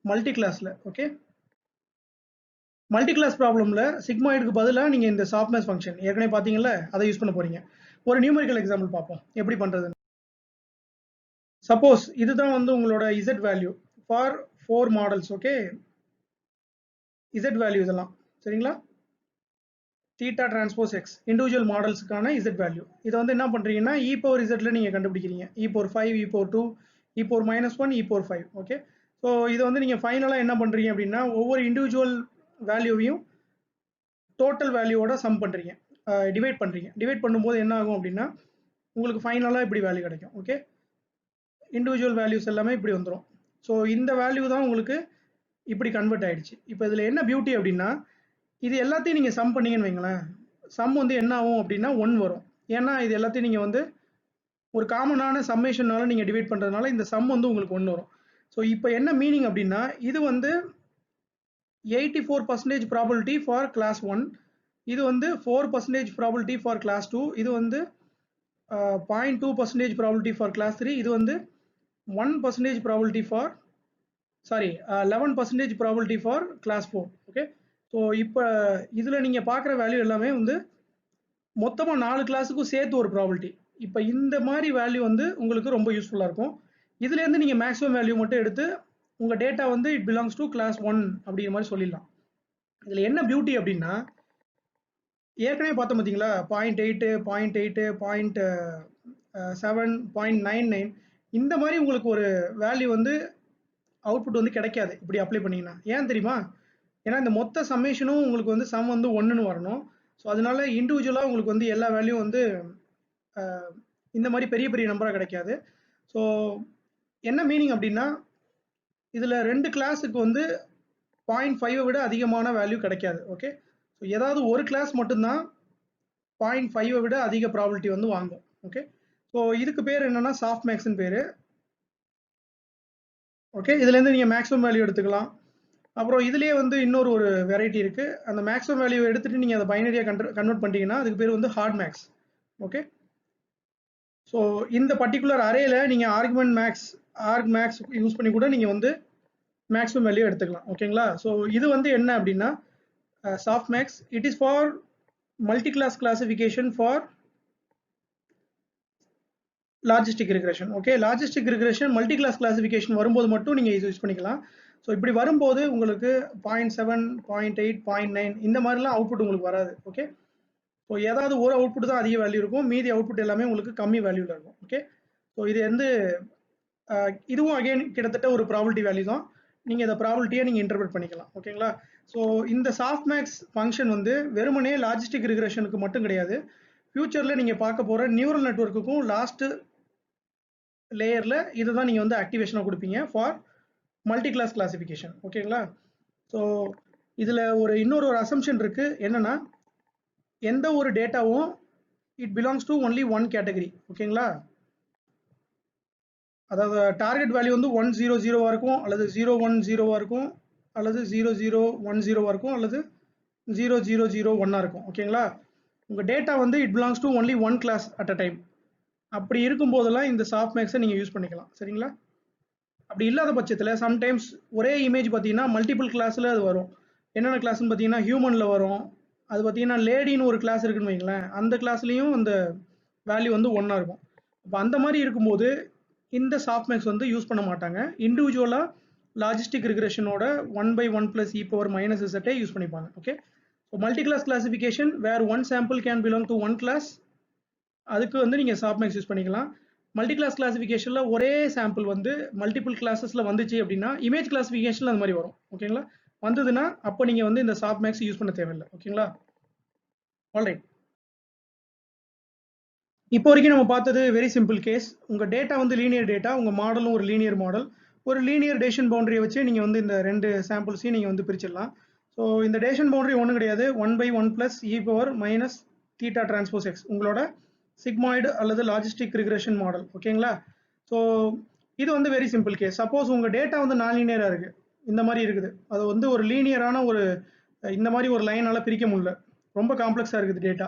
மல்டி கிளாஸில். ஓகே. மல்டி கிளாஸ் ப்ராப்ளமில் சிக்மாய்டுக்கு பதிலாக நீங்கள் இந்த சாஃப்ட்மேக்ஸ் ஃபங்க்ஷன் ஏற்கனவே பார்த்தீங்கல்ல அதை யூஸ் பண்ண போகிறீங்க. ஒரு நியூமெரிக்கல் எக்ஸாம்பிள் பார்ப்போம் எப்படி பண்ணுறதுன்னு. சப்போஸ் இதுதான் வந்து உங்களோட Z value for 4 models. Okay. Z value இதெல்லாம் சரிங்களா. தீட்டா டிரான்ஸ்போஸ் எக்ஸ் இண்டிவிஜுவல் மாடல்ஸுக்கான இசட் வேல்யூ. இதை வந்து என்ன பண்ணுறீங்கன்னா இ பவர் இசட்ல நீங்கள் கண்டுபிடிக்கிறீங்க. E power 5, e power 2, e power -1, e power 5. Okay. So இதை வந்து நீங்கள் ஃபைனலாக என்ன பண்ணுறீங்க அப்படின்னா ஒவ்வொரு இண்டிவிஜுவல் வேல்யூவையும் டோட்டல் வேல்யூவோட சம் பண்ணுறீங்க, டிவைட் பண்ணுறீங்க. டிவைட் பண்ணும்போது என்ன ஆகும் அப்படின்னா உங்களுக்கு ஃபைனலாக இப்படி வேல்யூ கிடைக்கும். ஓகே. இண்டிவிஜுவல் வேல்யூஸ் எல்லாமே இப்படி வந்துடும். ஸோ இந்த வேல்யூ தான் உங்களுக்கு இப்படி கன்வெர்ட் ஆயிடுச்சு. இப்போ இதில் என்ன பியூட்டி அப்படின்னா இது எல்லாத்தையும் நீங்கள் சம் பண்ணீங்கன்னு வைங்களேன், சம் வந்து என்ன ஆகும் அப்படின்னா 1 வரும். ஏன்னா இது எல்லாத்தையும் நீங்கள் வந்து ஒரு காமனான சம்மேஷனால நீங்கள் டிவைட் பண்ணுறதுனால இந்த சம் வந்து உங்களுக்கு 1 வரும். ஸோ இப்போ என்ன மீனிங் அப்படின்னா இது வந்து 84% ப்ராபபிலிட்டி ஃபார் கிளாஸ் 1, இது வந்து 4% ப்ராபபிலிட்டி ஃபார் கிளாஸ் 2, இது வந்து 0.2% ப்ராபபிலிட்டி ஃபார் கிளாஸ் 3, இது வந்து 1% probability for 11% probability for class 4. Okay. So இப்போ இதில் நீங்கள் பார்க்குற வேல்யூ எல்லாமே வந்து மொத்தமாக 4 கிளாஸுக்கும் சேர்த்து ஒரு ப்ராபபிலிட்டி. இப்போ இந்த மாதிரி வேல்யூ வந்து உங்களுக்கு ரொம்ப யூஸ்ஃபுல்லாக இருக்கும். இதுலேருந்து நீங்கள் மேக்ஸிமம் வேல்யூ மட்டும் எடுத்து உங்கள் டேட்டா வந்து இட் பிலாங்ஸ் டு கிளாஸ் 1 அப்படிங்கிற மாதிரி சொல்லிடலாம். இதில் என்ன பியூட்டி அப்படின்னா ஏற்கனவே பார்த்தோம் பார்த்தீங்களா 0.8, 0.8, 0.7, 0.99 இந்த மாதிரி உங்களுக்கு ஒரு வேல்யூ வந்து அவுட்புட் வந்து கிடைக்காது இப்படி அப்ளை பண்ணிங்கன்னா. ஏன் தெரியுமா? ஏன்னா இந்த மொத்த சம்மேஷனும் உங்களுக்கு வந்து சம் வந்து 1ன்னு வரணும். ஸோ அதனால இண்டிவிஜுவலாக உங்களுக்கு வந்து எல்லா வேல்யூ வந்து இந்த மாதிரி பெரிய பெரிய நம்பராக கிடைக்காது. ஸோ என்ன மீனிங் அப்படின்னா இதில் 2 கிளாஸுக்கு வந்து 0.5 விட அதிகமான வேல்யூ கிடைக்காது. ஓகே. ஸோ ஏதாவது ஒரு கிளாஸ் மட்டும்தான் 0.5 விட அதிக ப்ராபபிலிட்டி வந்து வாங்கும். ஓகே. ஸோ இதுக்கு பேர் என்னன்னா சாஃப்ட்மேக்ஸ்னு பேர். ஓகே. இதுலேருந்து நீங்கள் மேக்ஸிமம் வேல்யூ எடுத்துக்கலாம். அப்புறம் இதுலேயே வந்து இன்னொரு ஒரு வெரைட்டி இருக்குது. அந்த மேக்ஸிமம் வேல்யூ எடுத்துகிட்டு நீங்கள் அதை பைனரியாக கன்வெர்ட் பண்ணிட்டீங்கன்னா அதுக்கு பேர் வந்து ஹார்ட் மேக்ஸ். ஓகே. ஸோ இந்த பர்டிகுலர் அரேல நீங்கள் ஆர்க் மேக்ஸ் யூஸ் பண்ணி கூட நீங்கள் வந்து மேக்ஸிமம் வேல்யூ எடுத்துக்கலாம். ஓகேங்களா. ஸோ இது வந்து என்ன அப்படின்னா softmax. It is for multi class classification for logistic regression. Okay, logistic regression multi class classification வரும்போது மட்டும் நீங்கள் யூஸ் பண்ணிக்கலாம். ஸோ இப்படி வரும்போது உங்களுக்கு 0.7, 0.8, 0.9 இந்த மாதிரிலாம் அவுட்புட் உங்களுக்கு வராது. ஓகே, ஸோ ஏதாவது ஒரு அவுட்புட் தான் அதிக வேல்யூ இருக்கும், மீதி அவுட்புட் எல்லாமே உங்களுக்கு கம்மி வேல்யூவில் இருக்கும். ஓகே, ஸோ இது வந்து இதுவும் அகைன் கிட்டத்தட்ட ஒரு ப்ராபபிலிட்டி வேல்யூ தான். நீங்கள் இந்த ப்ராபபிலிட்டியை நீங்கள் இன்டர்பிரட் பண்ணிக்கலாம். ஓகேங்களா, ஸோ இந்த சாஃப்ட்மேக்ஸ் ஃபங்க்ஷன் வந்து வெறுமனே லாஜிஸ்டிக் ரிக்ரெஷனுக்கு மட்டும் கிடையாது, ஃபியூச்சரில் நீங்கள் பார்க்க போகிற நியூரல் நெட்வொர்க்குக்கும் லாஸ்ட் லேயரில் இதுதான் நீங்கள் வந்து ஆக்டிவேஷனாக கொடுப்பீங்க ஃபார் மல்டி கிளாஸ் கிளாசிஃபிகேஷன். ஓகேங்களா, ஸோ இதில் இன்னொரு அசம்ஷன் இருக்குது. என்னென்னா, எந்த ஒரு டேட்டாவும் it belongs to only one category. ஓகேங்களா, அதாவது டார்கெட் வேல்யூ வந்து 100 இருக்கும், அல்லது 010 இருக்கும், அல்லது 0010 இருக்கும், அல்லது 0001 இருக்கும். ஓகேங்களா, உங்கள் டேட்டா வந்து it belongs to only one class at a time. அப்படி இருக்கும் போதெல்லாம் இந்த சாஃப்ட்மேக்ஸை நீங்கள் யூஸ் பண்ணிக்கலாம். சரிங்களா, அப்படி இல்லாத பட்சத்தில் சம்டைம்ஸ் ஒரே இமேஜ் பார்த்தீங்கன்னா மல்டிபிள் கிளாஸில் அது வரும். என்னென்ன கிளாஸ்ன்னு பார்த்தீங்கன்னா ஹியூமனில் வரும். அது பார்த்தீங்கன்னா லேடின்னு ஒரு கிளாஸ் இருக்குன்னு வைங்களேன், அந்த கிளாஸ்லேயும் அந்த வேல்யூ வந்து ஒன்றா இருக்கும். இப்போ அந்த மாதிரி இருக்கும்போது இந்த சாஃப்ட்மேக்ஸ் வந்து யூஸ் பண்ண மாட்டாங்க. இண்டிவிஜுவலாக லாஜிஸ்டிக் ரிக்ரெஷனோட 1/1 + e⁻ z யூஸ் பண்ணிப்பாங்க. Okay, so multi class classification where one sample can belong to one class, அதுக்கு வந்து நீங்கள் சாஃப்ட்மேக்ஸ் யூஸ் பண்ணிக்கலாம். மல்டி கிளாஸ் கிளாசிஃபிகேஷனில் ஒரே சாம்பிள் வந்து மல்டிபிள் கிளாஸஸில் வந்துச்சு அப்படின்னா இமேஜ் கிளாசிஃபிகேஷனில் அந்த மாதிரி வரும். ஓகேங்களா, வந்ததுன்னா அப்போ நீங்கள் வந்து இந்த சாஃப்ட்மேக்ஸ் யூஸ் பண்ண தேவையில்லை. ஓகேங்களா, ஆல்ரைட். இப்போ வரைக்கும் நம்ம பார்த்தது வெரி சிம்பிள் கேஸ். உங்கள் டேட்டா வந்து லீனியர் டேட்டா, உங்கள் மாடலும் ஒரு லீனியர் மாடல். ஒரு லீனியர் டேஷன் பவுண்டரியை வச்சு நீங்கள் வந்து இந்த ரெண்டு சாம்பிள்ஸையும் நீங்கள் வந்து பிரிச்சிடலாம். ஸோ இந்த டேஷன் பவுண்டரி ஒன்றும் கிடையாது, 1/1 + e⁻ - θ⁻x உங்களோட சிக்மாய்டு அல்லது லாஜிஸ்டிக் ரிக்ரெஷன் மாடல். ஓகேங்களா, ஸோ இது வந்து வெரி சிம்பிள் கேஸ். சப்போஸ் உங்கள் டேட்டா வந்து நான் லீனியராக இருக்குது, இந்த மாதிரி இருக்குது, அது வந்து ஒரு லீனியரான இந்த மாதிரி ஒரு லைனால் பிரிக்க முடியல, ரொம்ப காம்ப்ளெக்ஸாக இருக்குது டேட்டா.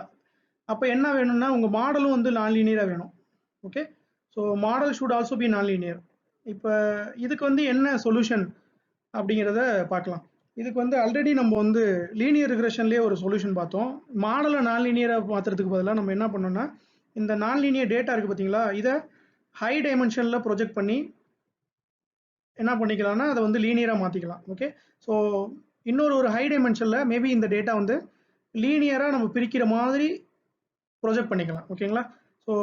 அப்போ என்ன வேணும்னா உங்கள் மாடலும் வந்து நான் லீனியராக வேணும். Okay, so model should also be நான் லீனியர். இப்போ இதுக்கு வந்து என்ன சொல்யூஷன் அப்படிங்கிறத பார்க்கலாம். இதுக்கு வந்து ஆல்ரெடி நம்ம வந்து லீனியர் ரிக்ரெஷன்லேயே ஒரு சொல்யூஷன் பார்த்தோம். மாடலை நான் லீனியராக மாற்றுறதுக்கு பதிலாக நம்ம என்ன பண்ணோம்னா, இந்த நான் லீனியர் டேட்டா இருக்குது பார்த்தீங்களா, இதை ஹை டைமென்ஷனில் ப்ரொஜெக்ட் பண்ணி என்ன பண்ணிக்கலாம்னா அதை வந்து லீனியராக மாற்றிக்கலாம். ஓகே, ஸோ இன்னொரு ஹை டைமென்ஷனில் மேபி இந்த டேட்டா வந்து லீனியராக நம்ம பிரிக்கிற மாதிரி ப்ரொஜெக்ட் பண்ணிக்கலாம். ஓகேங்களா, ஸோ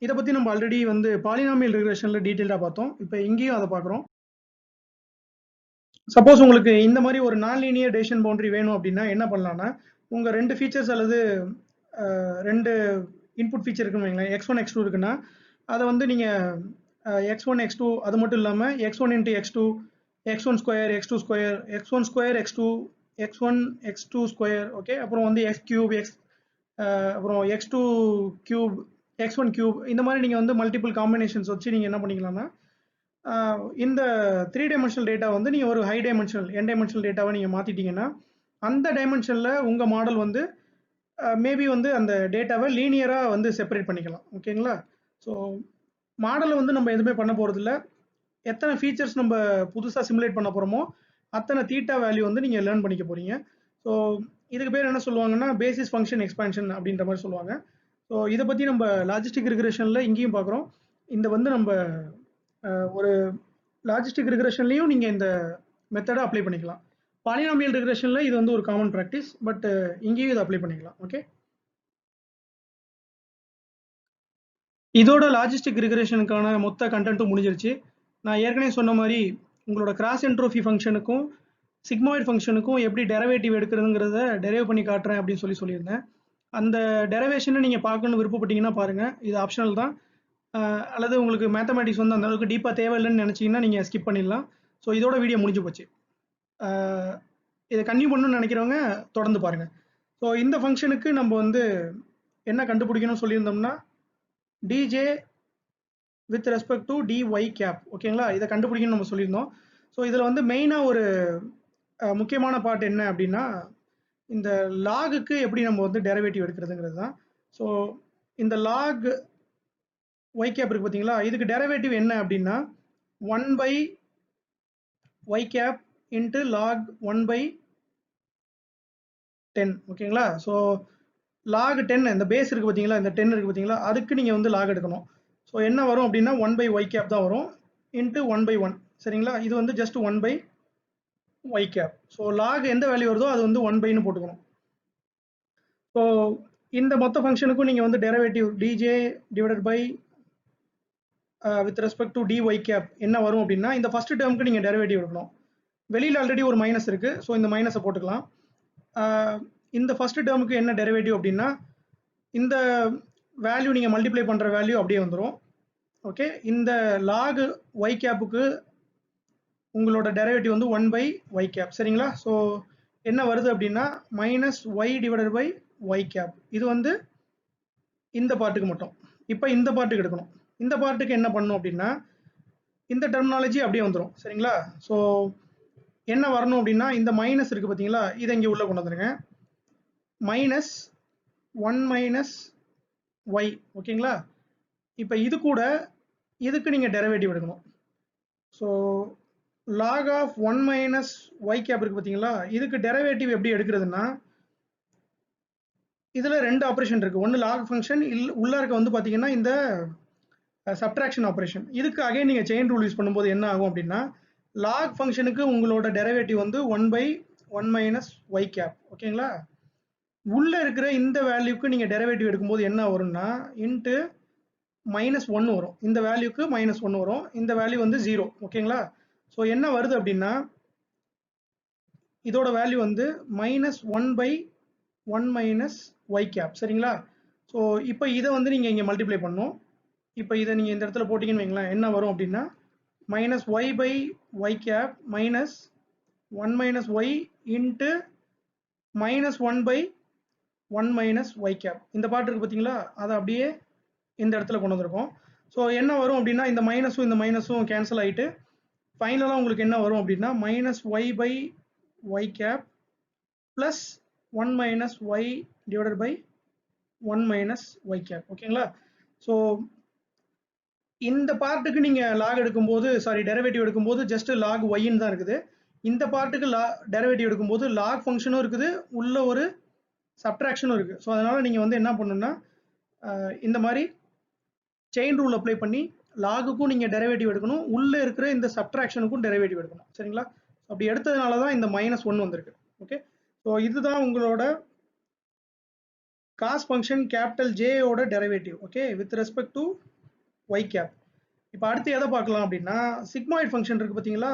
இதை பற்றி நம்ம ஆல்ரெடி வந்து பாலினாமியல் ரிக்ரெஷனில் டீட்டெயிலாக பார்த்தோம். இப்போ இங்கேயும் அதை பார்க்குறோம். சப்போஸ் உங்களுக்கு இந்த மாதிரி ஒரு நான் லீனியர் டேஷன் பவுண்டரி வேணும் அப்படின்னா என்ன பண்ணலாம்னா, உங்கள் ரெண்டு ஃபீச்சர்ஸ் அல்லது ரெண்டு இன்புட் ஃபீச்சர் இருக்குன்னு வைங்களேன், x1 x2 இருக்குன்னா அதை வந்து நீங்கள் x1 x2 அது மட்டும் இல்லாமல் x1 × x2 x1 square x2 square x1 square x2 x1 x2 square, okay, அப்புறம் வந்து x கியூப் அப்புறம் x2 கியூப் x1 கியூப், இந்த மாதிரி நீங்கள் வந்து மல்டிபிள் காம்பினேஷன்ஸ் வச்சு நீங்கள் என்ன பண்ணிக்கலாம்னா இந்த 3 டைமென்ஷனல் டேட்டா வந்து நீங்கள் ஒரு ஹை டைமென்ஷனல் n டைமென்ஷனல் டேட்டாவை நீங்கள் மாற்றிட்டீங்கன்னா அந்த டைமென்ஷனில் உங்கள் மாடல் வந்து மேபி வந்து அந்த டேட்டாவை லீனியராக வந்து செப்பரேட் பண்ணிக்கலாம். ஓகேங்களா, ஸோ மாடலை வந்து நம்ம எதுவுமே பண்ண போகிறதில்ல, எத்தனை ஃபீச்சர்ஸ் நம்ம புதுசாக சிமுலேட் பண்ண போகிறோமோ அத்தனை தீட்டா வேல்யூ வந்து நீங்கள் லேர்ன் பண்ணிக்க போகிறீங்க. ஸோ இதுக்கு பேர் என்ன சொல்லுவாங்கன்னா பேசிஸ் ஃபங்க்ஷன் எக்ஸ்பான்ஷன் அப்படின்ற மாதிரி சொல்லுவாங்க. ஸோ இதை பற்றி நம்ம லாஜிஸ்டிக் ரிக்ரெஷனில் இங்கேயும் பார்க்குறோம். இந்த வந்து நம்ம ஒரு லாஜிஸ்டிக் ரிக்ரெஷன்லையும் நீங்கள் இந்த மெத்தடை அப்ளை பண்ணிக்கலாம். பாலினாமியல் ரிக்ரெஷனில் இது வந்து ஒரு காமன் ப்ராக்டிஸ், பட் இங்கேயும் இதை அப்ளை பண்ணிக்கலாம். ஓகே, இதோட லாஜிஸ்டிக் ரிக்ரெஷனுக்கான மொத்த கண்டென்ட்டும் முடிஞ்சிருச்சு. நான் ஏற்கனவே சொன்ன மாதிரி உங்களோட கிராஸ் என்ட்ரோபி ஃபங்க்ஷனுக்கும் சிக்மாய்டு ஃபங்க்ஷனுக்கும் எப்படி டெரிவேட்டிவ் எடுக்கிறதுங்கிறத டெரைவ் பண்ணி காட்டுறேன் அப்படின்னு சொல்லியிருந்தேன். அந்த டெரிவேஷனை நீங்கள் பார்க்கணுன்னு விருப்பப்பட்டீங்கன்னா பாருங்கள், இது ஆப்ஷனல் தான். அல்லது உங்களுக்கு மேத்தமேட்டிக்ஸ் வந்து அந்த அளவுக்கு டீப்பாக தேவையில்லைன்னு நினச்சிங்கன்னா நீங்கள் ஸ்கிப் பண்ணிடலாம். ஸோ இதோட வீடியோ முடிஞ்சு போச்சு. இதை கன்டினியூ பண்ணணும்னு நினைக்கிறவங்க தொடர்ந்து பாருங்கள். ஸோ இந்த ஃபங்க்ஷனுக்கு நம்ம வந்து என்ன கண்டுபிடிக்கணும்னு சொல்லியிருந்தோம்னா dJ with respect to dy cap. ஓகேங்களா, இதை கண்டுபிடிக்கணும்னு நம்ம சொல்லியிருந்தோம். ஸோ இதில் வந்து மெயினாக ஒரு முக்கியமான பார்ட் என்ன அப்படின்னா இந்த லாகுக்கு எப்படி நம்ம வந்து டெரிவேட்டிவ் எடுக்கிறதுங்கிறது தான். ஸோ இந்த லாக் y கேப் இருக்கு பார்த்தீங்களா, இதுக்கு டெரிவேட்டிவ் என்ன அப்படின்னா 1/y கேப் இன்ட்டு லாக் 1/10. ஓகேங்களா, ஸோ லாக் 10 இந்த பேஸ் இருக்குது பார்த்தீங்களா, இந்த 10 இருக்குது பார்த்தீங்களா, அதுக்கு நீங்கள் வந்து லாக் எடுக்கணும். ஸோ என்ன வரும் அப்படின்னா 1/y கேப் தான் வரும் இன்ட்டு 1/1 சரிங்களா. இது வந்து just 1/y cap. So log எந்த வேல்யூ வருதோ அது வந்து 1/ன்னு போட்டுக்கணும். ஸோ இந்த மொத்த ஃபங்க்ஷனுக்கும் நீங்கள் வந்து derivative dj divided by with respect to dy cap என்ன வரும் அப்படின்னா இந்த ஃபர்ஸ்ட் டேர்முக்கு நீங்கள் டெரிவேட்டிவ் எடுக்கணும். வெளியில் ஆல்ரெடி ஒரு மைனஸ் இருக்குது, ஸோ இந்த மைனஸை போட்டுக்கலாம். இந்த ஃபர்ஸ்ட் டேர்முக்கு என்ன டெரிவேட்டிவ் அப்படின்னா இந்த வேல்யூ நீங்கள் மல்டிப்ளை பண்ணுற வேல்யூ அப்படியே வந்துடும். ஓகே, இந்த லாக் y கேப்புக்கு உங்களோட டெரிவேட்டிவ் வந்து 1/y கேப் சரிங்களா. ஸோ என்ன வருது அப்படின்னா -y divided by y cap. இது வந்து இந்த பார்ட்டுக்கு மட்டும். இப்போ இந்த பார்ட்டுக்கு எடுக்கணும். இந்த பார்ட்டுக்கு என்ன பண்ணணும் அப்படின்னா இந்த டெர்மினாலஜி அப்படியே வந்துடும் சரிங்களா. ஸோ என்ன வரணும் அப்படின்னா இந்த மைனஸ் இருக்குது பார்த்தீங்களா, இதை இங்கே உள்ளே கொண்டு வந்துருங்க. -1 - y ஓகேங்களா. இப்போ இது கூட இதுக்கு நீங்கள் டெரிவேட்டிவ் எடுக்கணும். So log of 1 - y cap இருக்குது பார்த்தீங்களா, இதுக்கு டெரிவேட்டிவ் எப்படி எடுக்கிறதுனா இதில் ரெண்டு ஆப்ரேஷன் இருக்குது. ஒன்று லாக் ஃபங்க்ஷன், உள்ளே இருக்க வந்து பார்த்தீங்கன்னா இந்த சப்ட்ராக்ஷன் ஆப்ரேஷன். இதுக்கு அகைன் நீங்கள் செயின் ரூல் யூஸ் பண்ணும்போது என்ன ஆகும் அப்படின்னா லாக் ஃபங்க்ஷனுக்கு உங்களோட டெரிவேட்டிவ் வந்து 1/1 - y கேப் ஓகேங்களா. உள்ளே இருக்கிற இந்த வேல்யூக்கு நீங்கள் டெரிவேட்டிவ் எடுக்கும்போது என்ன வரும்னா இன்ட்டு -1 வரும். இந்த வேல்யூக்கு -1 வரும், இந்த வேல்யூ வந்து 0 ஓகேங்களா. ஸோ என்ன வருது அப்படின்னா இதோட வேல்யூ வந்து -1/1 - y கேப் சரிங்களா. ஸோ இப்போ இதை வந்து நீங்கள் இங்கே மல்டிப்ளை பண்ணணும். இப்போ இதை நீங்கள் இந்த இடத்துல போட்டிங்கன்னு வைங்களேன், என்ன வரும் அப்படின்னா -y/y cap -1 - y into -1/1 - y cap. இந்த பார்ட் இருக்குது பார்த்தீங்களா, அதை அப்படியே இந்த இடத்துல கொண்டு வந்திருக்கோம். ஸோ என்ன வரும் அப்படின்னா இந்த மைனஸும் இந்த மைனஸும் கேன்சல் ஆகிட்டு ஃபைனலாக உங்களுக்கு என்ன வரும் அப்படின்னா -y/y cap plus 1 - y divided by 1 - y cap ஓகேங்களா. ஸோ இந்த பார்ட்டுக்கு நீங்கள் லாக் எடுக்கும்போது டெரிவேட்டிவ் எடுக்கும்போது ஜஸ்ட் லாக் ஒய்ன்னு தான் இருக்குது. இந்த பார்ட்டுக்கு டெரிவேட்டிவ் எடுக்கும்போது லாக் ஃபங்க்ஷனும் இருக்குது, உள்ள ஒரு சப்ட்ராக்ஷனும் இருக்குது. ஸோ அதனால் நீங்கள் வந்து என்ன பண்ணணும்னா இந்த மாதிரி செயின் ரூல் அப்ளை பண்ணி லாகுக்கும் நீங்கள் டெரிவேட்டிவ் எடுக்கணும், உள்ளே இருக்கிற இந்த சப்ட்ராக்ஷனுக்கும் டெரிவேட்டிவ் எடுக்கணும் சரிங்களா. அப்படி எடுத்ததுனால தான் இந்த -1 வந்திருக்கு. ஓகே, ஸோ இதுதான் உங்களோட காஸ் ஃபங்க்ஷன் கேபிட்டல் ஜேயோட derivative okay with respect to y cap. இப்போ அடுத்து எதை பார்க்கலாம் அப்படின்னா சிக்மாய்ட் ஃபங்க்ஷன் இருக்குது பார்த்தீங்களா,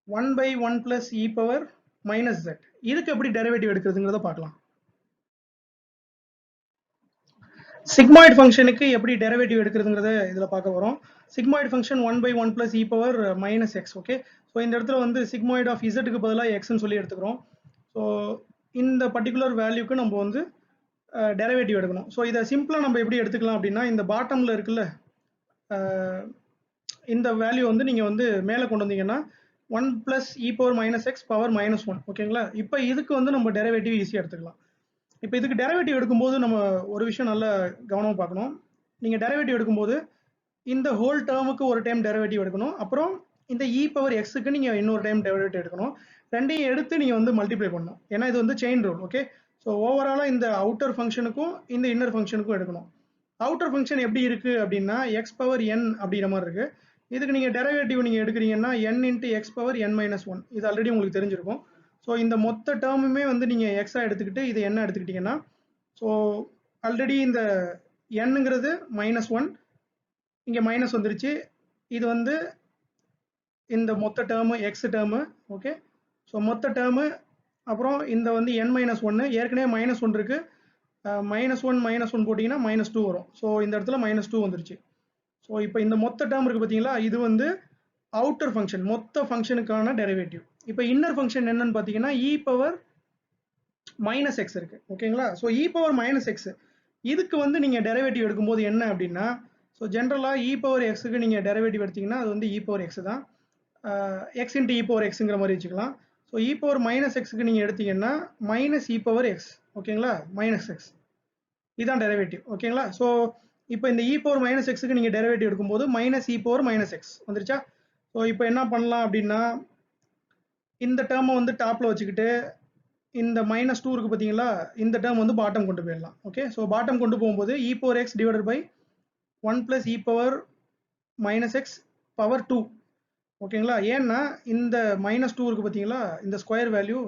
1/1 + e பவர் -z. இதுக்கு எப்படி டெரிவேட்டிவ் எடுக்கிறதுங்கிறத பார்க்கலாம். சிக்மாய்ட் ஃபங்க்ஷனுக்கு எப்படி டெரிவேட்டிவ் எடுக்கிறதுங்கிறத இதில் பார்க்க வரோம். Sigmoid function 1/1 + e power -x okay. So இந்த இடத்துல வந்து சிக்மாய்ட் ஆஃப் இசட்டுக்கு பதிலாக எக்ஸ்ன்னு சொல்லி எடுத்துக்கிறோம். ஸோ இந்த பர்டிகுலர் வேல்யூக்கு நம்ம வந்து டெரிவேட்டிவ் எடுக்கணும். ஸோ இதை சிம்பிளாக நம்ம எப்படி எடுத்துக்கலாம் அப்படின்னா இந்த பாட்டமில் இருக்குல்ல இந்த வேல்யூ வந்து நீங்கள் வந்து மேலே கொண்டு வந்தீங்கன்னா 1 + e பவர் -x பவர் -1 ஓகேங்களா. இப்போ இதுக்கு வந்து நம்ம டெரிவேட்டிவ் ஈஸியாக எடுத்துக்கலாம். இப்போ இதுக்கு டெரிவேட்டிவ் எடுக்கும்போது நம்ம ஒரு விஷயம் நல்லா கவனமாக பார்க்கணும். நீங்கள் டெரிவேட்டிவ் எடுக்கும்போது இந்த ஹோல் டேர்முக்கு ஒரு டைம் டெரிவேட்டிவ் எடுக்கணும், அப்புறம் இந்த e பவர் xக்கு நீங்கள் இன்னொரு டைம் டெரிவேட்டிவ் எடுக்கணும். ரெண்டையும் எடுத்து நீங்கள் வந்து மல்டிப்ளை பண்ணணும், ஏன்னா இது வந்து செயின் ரூல் ஓகே. ஸோ ஓவராலாக இந்த அவுட்டர் ஃபங்க்ஷனுக்கும் இந்த இன்னர் ஃபங்க்ஷனுக்கும் எடுக்கணும். அவுட்டர் ஃபங்க்ஷன் எப்படி இருக்குது அப்படின்னா x பவர் n அப்படிங்கிற மாதிரி இருக்குது. இதுக்கு நீங்கள் டெரிவேட்டிவ் நீங்கள் எடுக்கிறீங்கன்னா n × x பவர் n - 1. இது ஆல்ரெடி உங்களுக்கு தெரிஞ்சிருக்கும். ஸோ இந்த மொத்த டேர்முமே வந்து நீங்கள் எக்ஸாக எடுத்துக்கிட்டு இது என்ன எடுத்துக்கிட்டிங்கன்னா ஸோ ஆல்ரெடி இந்த என்னங்கிறது -1 இங்கே மைனஸ் வந்துருச்சு. இது வந்து இந்த மொத்த term X term okay. So மொத்த டேர்மு அப்புறம் இந்த வந்து n - 1 ஏற்கனவே -1 இருக்குது, -1 - 1 போட்டிங்கன்னா -2 வரும். ஸோ இந்த இடத்துல -2 வந்துருச்சு. ஸோ இப்போ இந்த மொத்த டேர்ம் இருக்குது பார்த்தீங்களா, இது வந்து அவுட்டர் ஃபங்க்ஷன் மொத்த ஃபங்க்ஷனுக்கான டெரிவேட்டிவ். இப்போ இன்னர் ஃபங்க்ஷன் என்னன்னு பார்த்தீங்கன்னா e பவர் -x இருக்குது ஓகேங்களா. ஸோ e பவர் -x இதுக்கு வந்து நீங்கள் டெரிவேட்டிவ் எடுக்கும்போது என்ன அப்படின்னா ஸோ ஜென்ரலாக e பவர் எக்ஸுக்கு நீங்கள் டெரிவேட்டிவ் எடுத்தீங்கன்னா அது வந்து e பவர் x தான், x × e பவர் xங்கிற மாதிரி வச்சுக்கலாம். ஸோ e பவர் -xக்கு நீங்கள் எடுத்தீங்கன்னா -e பவர் x ஓகேங்களா, -x இதுதான் டெரிவேட்டிவ் ஓகேங்களா. ஸோ இப்போ இந்த e பவர் -xக்கு நீங்கள் டெரிவேட்டிவ் எடுக்கும்போது -e பவர் -x வந்துருச்சா. ஸோ இப்போ என்ன பண்ணலாம் அப்படின்னா இந்த டேர்மை வந்து டாப்பில் வச்சுக்கிட்டு இந்த -2 இருக்குது பார்த்தீங்களா, இந்த டேர்ம் வந்து பாட்டம் கொண்டு போயிடலாம் ஓகே. ஸோ பாட்டம் கொண்டு போகும்போது e power x divided by 1 plus e power minus x power 2. ஓகேங்களா? ஏன்னா இந்த -2 இருக்கு பார்த்தீங்களா? இந்த ஸ்கொயர் வேல்யூ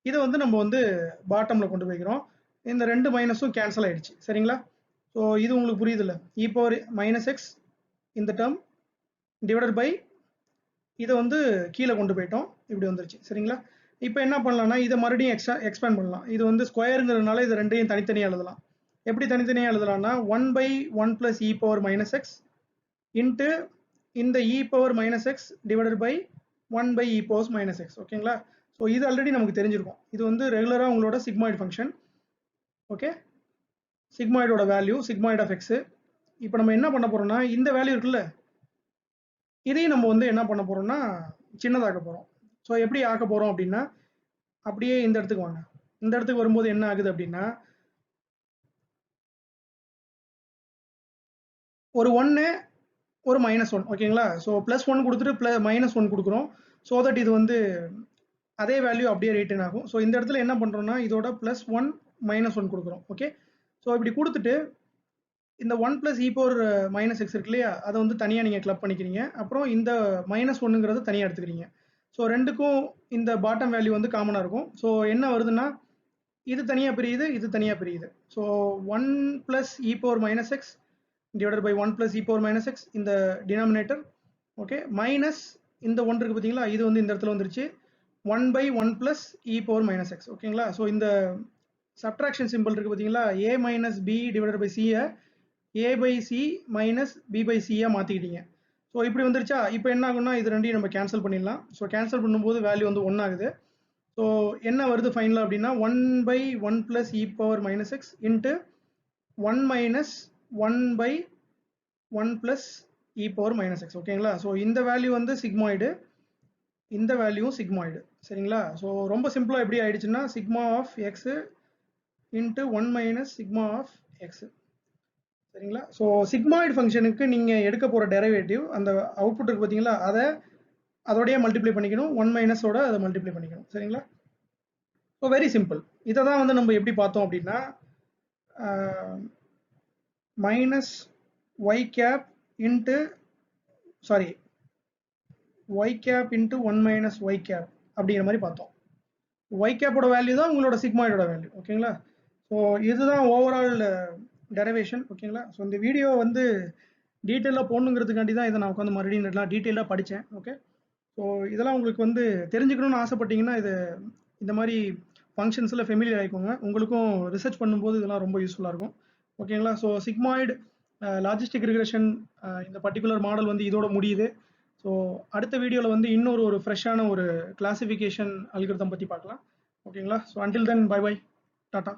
இதை வந்து நம்ம வந்து பாட்டம்ல கொண்டு போய்க்கிறோம். இந்த 2 மைனஸும் கேன்சல் ஆயிடுச்சு. சரிங்களா? ஸோ இது உங்களுக்கு புரியுதுல்ல? e power minus x இந்த டேர்ம் டிவைடட் பை இதை வந்து கீழே கொண்டு போயிட்டோம். இப்படி வந்துருச்சு. சரிங்களா? இப்போ என்ன பண்ணலாம்னா இதை மறுபடியும் எக்ஸ்பேண்ட் பண்ணலாம். இது வந்து ஸ்கொயருங்கிறதுனால இது ரெண்டையும் தனித்தனியாக எழுதலாம். எப்படி தனித்தனியாக எழுதலாம்னா 1 by 1 plus e power minus x into இந்த e power minus x divided by 1 by e power minus x. ஓகேங்களா? ஸோ இது ஆல்ரெடி நமக்கு தெரிஞ்சிருக்கும். இது வந்து ரெகுலராக உங்களோட சிக்மாய்டு ஃபங்க்ஷன். ஓகே, சிக்மாய்டோட வேல்யூ சிக்மாய்டு ஆஃப் எக்ஸ். இப்போ நம்ம என்ன பண்ண போறோம்னா இந்த வேல்யூ இருக்குல்ல, இதையும் நம்ம வந்து என்ன பண்ண போறோம்னா சின்னதாக்க போறோம். ஸோ எப்படி ஆக்க போறோம் அப்படின்னா அப்படியே இந்த இடத்துக்கு வாங்க. இந்த இடத்துக்கு வரும்போது என்ன ஆகுது அப்படின்னா ஒரு 1 ஒரு -1. ஓகேங்களா? ஸோ +1 கொடுத்துட்டு -1 கொடுக்குறோம். ஸோ தட் இது வந்து அதே வேல்யூ அப்படியே ரிட்டர்ன் ஆகும். ஸோ இந்த இடத்துல என்ன பண்றோம்னா இதோட +1 -1 கொடுக்குறோம். ஓகே, ஸோ இப்படி கொடுத்துட்டு இந்த 1 plus e power minus x இருக்கு இல்லையா, அதை வந்து தனியாக நீங்கள் கிளப் பண்ணிக்கிறீங்க. அப்புறம் இந்த -1ங்கிறத தனியாக எடுத்துக்கிறீங்க. ஸோ ரெண்டுக்கும் இந்த பாட்டம் வேல்யூ வந்து காமனாக இருக்கும். ஸோ என்ன வருதுன்னா இது தனியாக பிரியுது, இது தனியாக பிரியுது. So 1 plus e power minus x divided by 1 plus e power minus x இந்த டினாமினேட்டர். ஓகே, மைனஸ் இந்த 1 இருக்கு பார்த்தீங்களா, இது வந்து இந்த இடத்துல வந்துருச்சு. 1 by 1 plus e power minus x. ஓகேங்களா? ஸோ இந்த சப்ட்ராக்ஷன் சிம்பிள் இருக்கு பார்த்தீங்களா, a minus b divided by c a by c minus b by c மாற்றிக்கிட்டீங்க. ஸோ இப்படி வந்துருச்சா? இப்போ என்ன ஆகும்னா இது ரெண்டையும் நம்ம கேன்சல் பண்ணிடலாம். ஸோ கேன்சல் பண்ணும்போது வேல்யூ வந்து 1 ஆகுது. ஸோ என்ன வருது ஃபைனலாக அப்படின்னா 1 by 1 plus e power minus x into 1 minus 1 by 1 plus e power minus x. ஓகேங்களா? ஸோ இந்த வேல்யூ வந்து சிக்மாய்டு, இந்த வேல்யூவும் சிக்மாய்டு. சரிங்களா? ஸோ ரொம்ப சிம்பிளாக எப்படி ஆயிடுச்சுன்னா sigma of X into 1 minus sigma of X. சரிங்களா? ஸோ சிக்மாய்டு ஃபங்க்ஷனுக்கு நீங்கள் எடுக்க போகிற டெரிவேட்டிவ் அந்த அவுட்புட் இருக்கு பார்த்தீங்களா, அதோடய மல்டிப்ளை பண்ணிக்கணும். 1 மைனஸோட அதை மல்டிப்ளை பண்ணிக்கணும். சரிங்களா? So very simple. இதை தான் வந்து நம்ம எப்படி பார்த்தோம் அப்படின்னா minus y cap into sorry y cap into 1 minus y cap அப்படிங்கிற மாதிரி பார்த்தோம். ஒய் கேப்போட வேல்யூ தான் உங்களோட சிக்மாய்டோட வேல்யூ. ஓகேங்களா? ஸோ இதுதான் ஓவரால் டெரிவேஷன். ஓகேங்களா? ஸோ இந்த வீடியோ வந்து டீட்டெயிலாக போடணுங்கிறதுக்காண்டி தான் இதை நான் உட்காந்து மறுபடியும் எல்லாம் டீட்டெயிலாக படித்தேன். ஓகே, ஸோ இதெல்லாம் உங்களுக்கு வந்து தெரிஞ்சுக்கணும்னு ஆசைப்பட்டீங்கன்னா இது இந்த மாதிரி ஃபங்க்ஷன்ஸில் ஃபெமிலியர் ஆகிக்கோங்க. உங்களுக்கும் ரிசர்ச் பண்ணும்போது இதெல்லாம் ரொம்ப யூஸ்ஃபுல்லாக இருக்கும். ஓகேங்களா? ஸோ சிக்மாய்டு லாஜிஸ்டிக் ரிக்ரெஷன் இந்த பர்டிகுலர் மாடல் வந்து இதோட முடியுது. ஸோ அடுத்த வீடியோவில் வந்து இன்னொரு ஃப்ரெஷ்ஷான ஒரு கிளாசிஃபிகேஷன் அல்காரிதம் பற்றி பார்க்கலாம். ஓகேங்களா? So until then bye bye, tata.